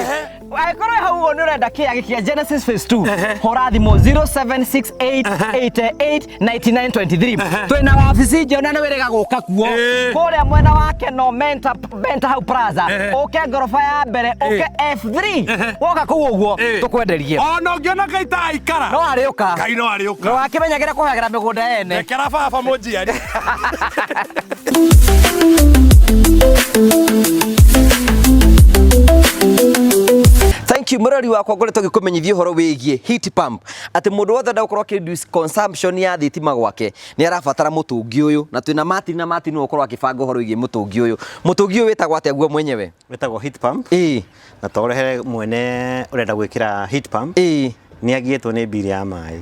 aikoro hau wonu renda kiagi kia Genesis phase 2 horathimo 0768889923 twina wabici jona ni wirega guka kuo kuria mwena wake no menta hau plaza oke gorofa ya mbere oke F3 woka kuu uguo tukwenderie ona ungiona kaita aikara no ariuka ngai no ariuka no akimenyagira kuhagira migunda ene ekera baba munjiari Thank you murari wakwa ngoretwo ngikumenyithia horo wigie heat pump ati mundu wothe ndagukorwo reduce consumption ya thitima gwake ni arabatara mutungi uyu na twina Martin no ukorwo akibanga horo wigie mutungi uyu wetagwo atia guo mwenyewe wetagwo heat pump na torehe mwene urenda gwikira heat pump ni agietwo ni bill ya mai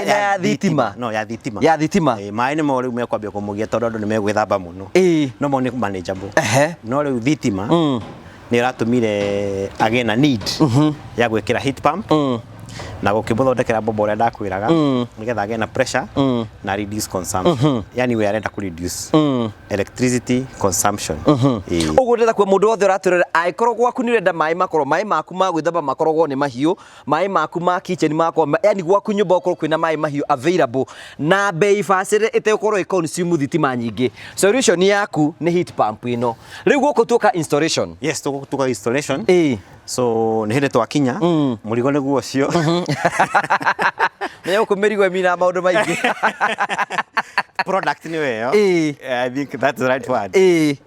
na ya thitima no ya thitima mai ni mo riu mekwambia kumugia tondu andu ni megwithamba muno no mo ni manageable no riu thitima ni ratumire agena need ya gwikira heat pump na gukimuthondekera bombo ria ndakwiraga nigetha agena pressure na reduce consumption yani we arenda ku reduce electricity consumption uguo ndetha kwa mundu wothe uraturira aikorwo gwaku ni urenda mai maku ma gwithamba makorogwo ni mahiu mai maku ma kitchen makwa yani gwaku nyumba ukorwo kwina mai mahiu available na bei facile itekorwo iconsume thitima nyingi solution yaku ni heat pump ino riu guko tuka installation yes tuka installation so ni hinde twakinya murigo ni guo cio ne ukumerigo mina maundu maingi product ni weyo I think that's the right word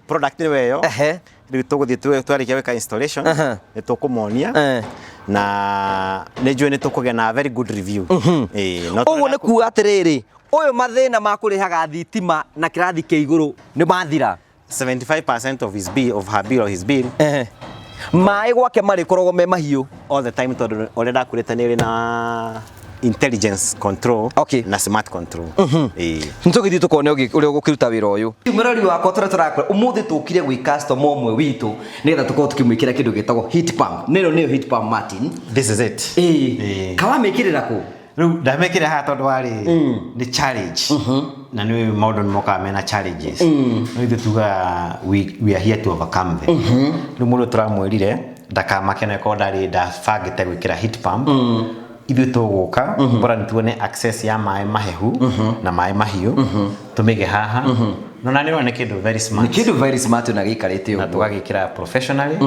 product ni weyo riu tuguthie twarikia weka installation ni tukumonia na nejwe ni tukugea na very good review uguo ni kuga atiriri uyu mathina ma kurihaga thitima na kirathi ke iguru ni mathira 75% of his bill of her bill or his bill mai gwake mari korogwo me mahiu all the time tondu orenda kureta ni na intelligence control na smart control ntugithi tukone uri ugukiruta wira uyu murari wakwa turakora umuthi tukire gwi customer omwe witu nigetha tukorwo tukimwikira kindu gitagwo heat pump nero niyo heat pump Martin this is it kawa mekirira ku riu ndamekire ha tondu wari ni challenge na ni modern moka mena challenges no ithu tuga we are here to overcome them riu mundu turamwirire ndakamakene ko ndari ndabangite gwikira heat pump ithu tuguka bora nituone access ya mai mahehu na mai mahiu tumige haha no na niro ni kindu very smart na gikarite uguo na tugagikira professionally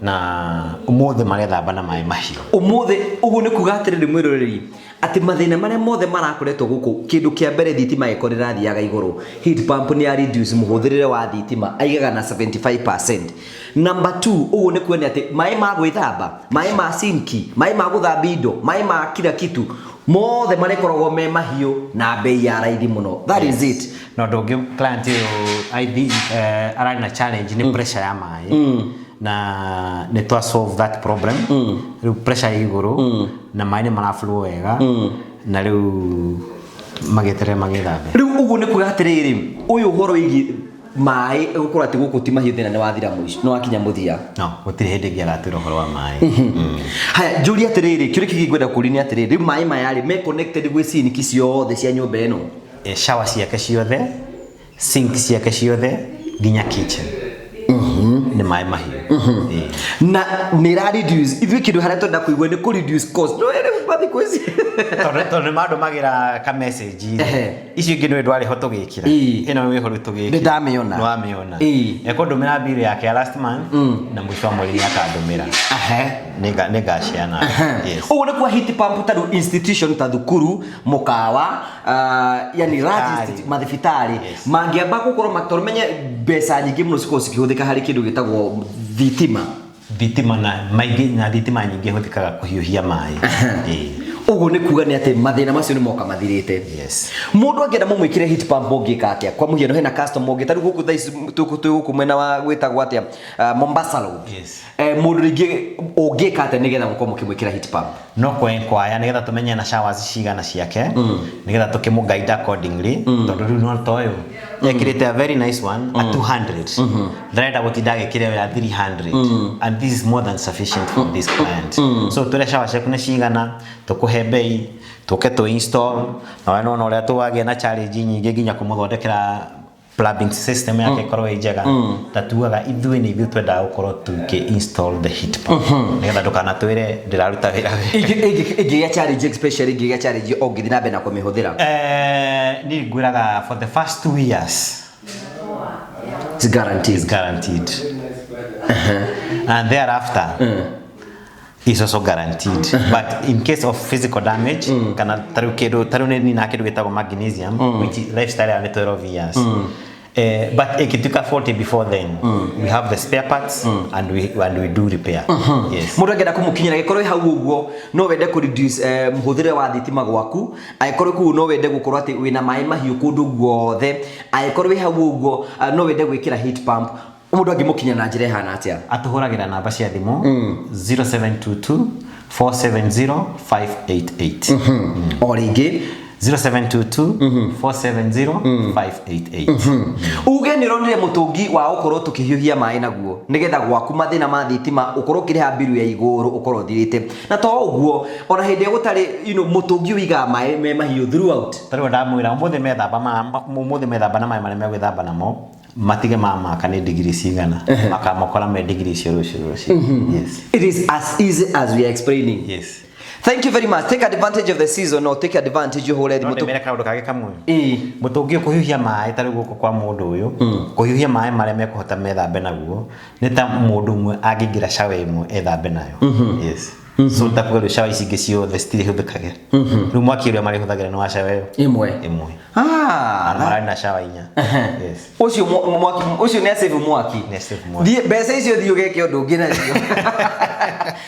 na umuthe marethamba na mai mahiu umuthe uguo ni kuga atiriri mwiroreri ati mathina maria mothe marakoretwo guku kindu kia mbere thitima iko rirathiaga iguru heat pump ni ya reduce muhuthirire wa thitima aigaga na 75%. Number 2 uguo ni kuona ati mai ma gwithamba mai ma sinki mai ma guthamba indo mai ma kila kitu mothe marekoragwo me mahiu na bei ya raithi muno that is it no donge client I think arari na challenge ni pressure ya mai na ne to solve that problem riu pressure iguru na mai ni maraflow wega na riu magetere magithambe riu uguo ni kuga atiriri uyu horo igi mai gukora ati guku ti mahiu thina ni wathira muico no akinya muthia no gutire hindi ngiagatira horo wa mai haya Julia atiriri kiri kigwenda kurini atiriri riu mai mayari me connected gwi sink ciothe cia nyumba eno shower ciake ciothe sink ciake ciothe nginya kitchen ni mai mahiu na ni reduce ithu kindu haria tonda kuigwa ni ku reduce cost no ere bathi kwezi tondu mando magira ka message icio ngi no ndwari hoto gikira ino wi horu tugikira ndamiona no amiona ekondumira bill yake last month na mwisho wa mwezi akandumira nega ciana yes uguo ni kwa heat pump tadu institution ta thukuru mukawa yani radi mathibitari mangiamba gukorwo matormenye mbeca nyingi muno ciko cikihuthika hari kindu gitagwo thitima na maingi na thitima nyingi huthikaga kuhiuhia mai ugu ni kuga ni ati mathina macio ni moka mathirite yes mundu angenda mumwikire heat pump ongika atia kwa muhiano hena customer ongi tari guku thaici tuku mwena wa gwitagwo atia Mombasa Road yes mundu ringi ongika atia nigetha muko mukimwikira heat pump no kwaya nigetha tumenye na showers cigana ciake nigetha tukimuguide accordingly tondu riu no toyo ekirite a very nice one at 200 ndrenda gutinda gekire ya 300 and this is more than sufficient for this client so tule shower ciaku ni cigana tukuhe bei tuke to install na wana no ria tuwagia na challenge nyingi nginya kumuthondekera plumbing system yake korwo ijega tatuaga ithuĩ nĩ ithuĩ twenda gukorwo tuki install the heat pump nigetha ndukana twire ndiraruta wira ingĩgĩa challenge especially ingĩgĩa challenge ongĩthi na mbere na kũmĩhũthĩra ni ngwiraga for the first 2 years it's guaranteed and thereafter is also guaranteed but in case of physical damage kana taru ni na kidu gitagwo magnesium which lifestyle ya 12 years but ikituka 40 before then we have the spare parts and we do repair yes mundu angenda kumukinyira gikorwo hau uguo no wende ku reduce muhuthire wa thitima gwaku aikorwo ku no wende gukorwo ati wina mai mahiu kundu guothe aikorwo hau uguo no wende gwikira heat pump mundu angimukinya na njira hana atia atuhuragira namba cia thimu 0722 470 588 o ringi 0722 470 588 uge ni ronire mutungi wa ukorwo tukihiuhia mai naguo nigetha gwaku mathina ma thitima ukorwo kiriha biru ya iguru ukorwo thirite na to uguo ona hindi gutari mutungi wiga mai me mahiu throughout tari ndamwira umuthi methamba na mai mare me gwithamba namo matige mama kana degree cigana makamokora me degree cio yes it is as easy as we are explaining yes thank you very much take advantage of the season or take advantage of hole mutu mera kaundu kage kamwe mutungi kuhiuhia mai tari guko kwa mundu uyu kuhiuhia mai mare me kuhota methambe naguo ni ta mundu umwe agingira shawe imwe ethambe nayo yes so takuga shawa icingi ciothe citiri huthikage riu mwaki uria mari huthagira ni wa shawa imwe marari na shawa inya yes ucio mwaki ucio ni save mwaki mbeca icio thio geke undu ungi na cio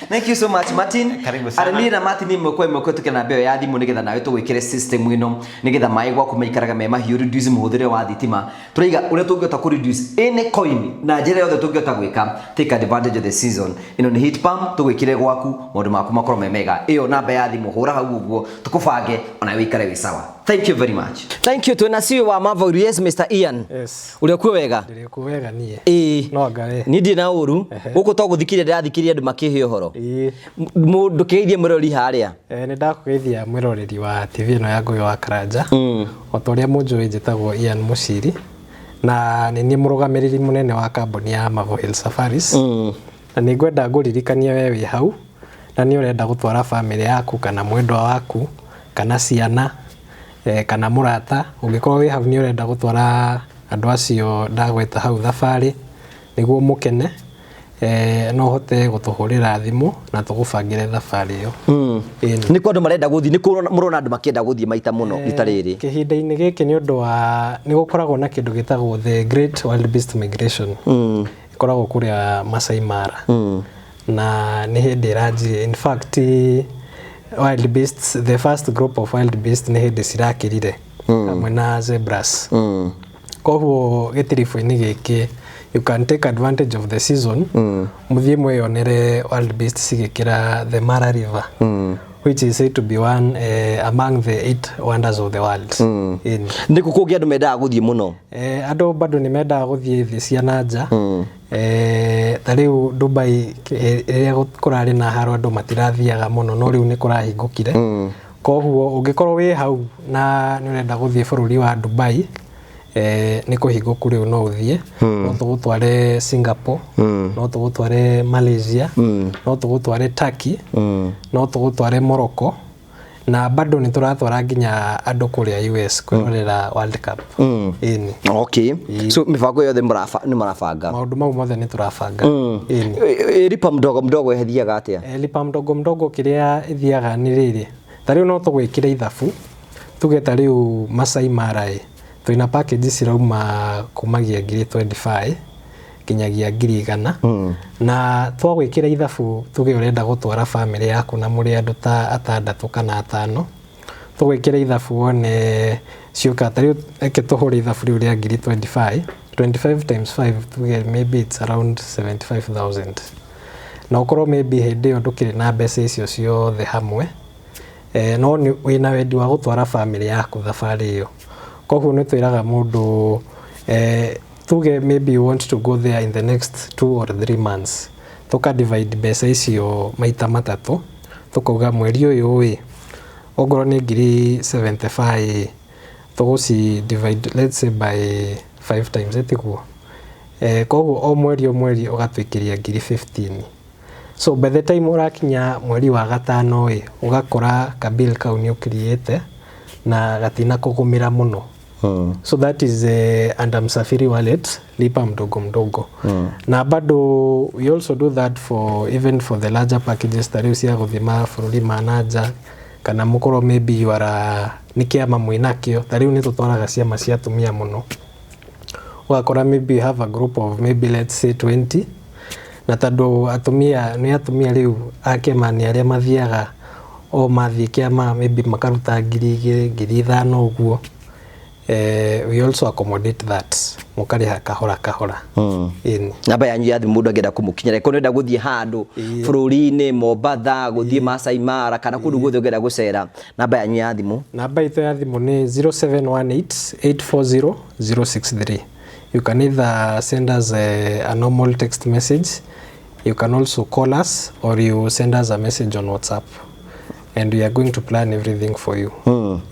thank you so much Martin karibu sana arani na Martin imwe tukena mbeo ya thimu nigetha nawe tugwikire system ino nigetha mai gwaku maikaraga me mahiu reduce muhuthire wa thitima turiga uria tungiota ku reduce any coin na njira yothe tungiota gwika take advantage of the season ino ni heat pump tugwikire gwaku maundu maku makorwo me mega iyo namba ya thimu hura hau uguo tukubange ona wikare wi sawa thank you very much thank you twina siwe wa Marvel yes Mr Ian yes uri ku wega nie no ngare ni ndi na uru guku to guthikiria ndathikiria andu makihe uhoro mundu keithie mwirori haria ni ndakugeithia mwiroreri wa TV ino ya Ngugi wa Karanja o toria munjui njitagwo Ian Muciri na ni murugamiriri munene wa kambuni ya Marvel Safaris na ni ngwenda nguririkania wewe wi hau na ni urenda gutwara family yaku kana mwendwa waku kana ciana kana murata ungikorwo wi hau ni urenda gutwara andu acio ndagweta hau thabari niguo mukene no hote gutuhurira thimu na tugubangire thabari iyo ni kwa andu marenda guthii ni murona andu makienda guthii maita muno ritariri kihinda-ini giki ni undu wa ni gukoragwo na kindu gitagwo the Great Wildebeest Migration ikoragwo kuria Masai Mara na ni hindi ranjire in fact wildebeest the first group of wildebeest ni hindi cirakirire hamwe na zebras koguo gitirifu-ini giki you can take advantage of the season muthie mweyonere wildebeest cigikira the Mara River which is said to be one among the 8 wonders of the world ni kukugia andu mendaga guthii muno andu bado ni mendaga guthii thi cia nanja tariu Dubai ria kurari na haro andu matirathiaga muno no riu ni kurahingukire koguo ungikorwo wi hau na ni urenda guthii bururi wa Dubai ni kuhinguku riu no uthie no tugutware Singapore no tugutware Malaysia no tugutware Turkey no tugutware Morocco na bado ni turatwara nginya andu kuria US kwirorera World Cup okay so mifango yothe ni marabanga maundu mau mothe ni turabanga lipa mdogo ethiaga atia lipa mdogo kiria ithiaga ni riri tariu no tugwikira ithabu tuge tariu Masai Mara twina package cirauma kumagia 25 kinyagia 100 na twagwikira ithabu tuge urenda gutwara family yaku na muri andu ta 6 kana 5 twagwikira ithabu one ciuka tari eke tuhuri ithabu riu ria 25 times 5 tuge maybe it's around 75,000 na ukorwo maybe hindi yo ndukiri na mbeca icio ciothe hamwe no ni wina wendi wa gutwara family yaku thabari iyo koguo ni twiraga mundu tuge maybe you want to go there in the next 2 or 3 months tuka divide mbeca icio maita 3 tukauga mweri uyu wi ogoro ni 75 tuguci divide let's say by 5 times etiguo koguo o mweri ugatwikiria 15 so by the time urakinya mweri wa gatano wi ugakora ka bill kau ni ukiriete na gatina kugumira muno so that is under Msafiri wallet lipa mdogo na bado we also do that for even for the larger packages tari usia guthima fururi manager kana mukoro maybe you are nikiama mwinakio tari ni tutwaraga ciama cia atumia muno wakora maybe you have a group of maybe let's say 20 na tando atumia riu akema ni aria mathiaga o mathie kiama maybe makaruta 2,000 uguo we also accommodate that mukariha kahora in namba yanyu ya thimu mundu angenda kumukinyira ko nenda guthie handu bururi-ini Mombatha guthie Masai Mara kana kundu guthie ungenda gucera namba yanyu ya thimu namba itu ya thimu ni 0718840063 you can either send us a normal text message you can also call us or you send us a message on WhatsApp and we are going to plan everything for you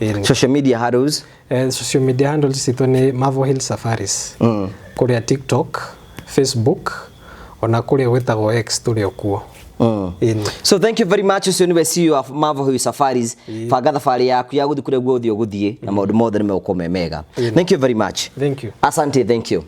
in social media handles social media handles ito ni Mavo Hill Safaris kuria TikTok, Facebook ona kuria wetagwo X turi kuo so thank you very much ucio niwe CEO of Mavo Hill Safaris banga thabari yaku ya guthie kuria guthie na maundu mothe ni meko mega thank you very much thank you asante thank you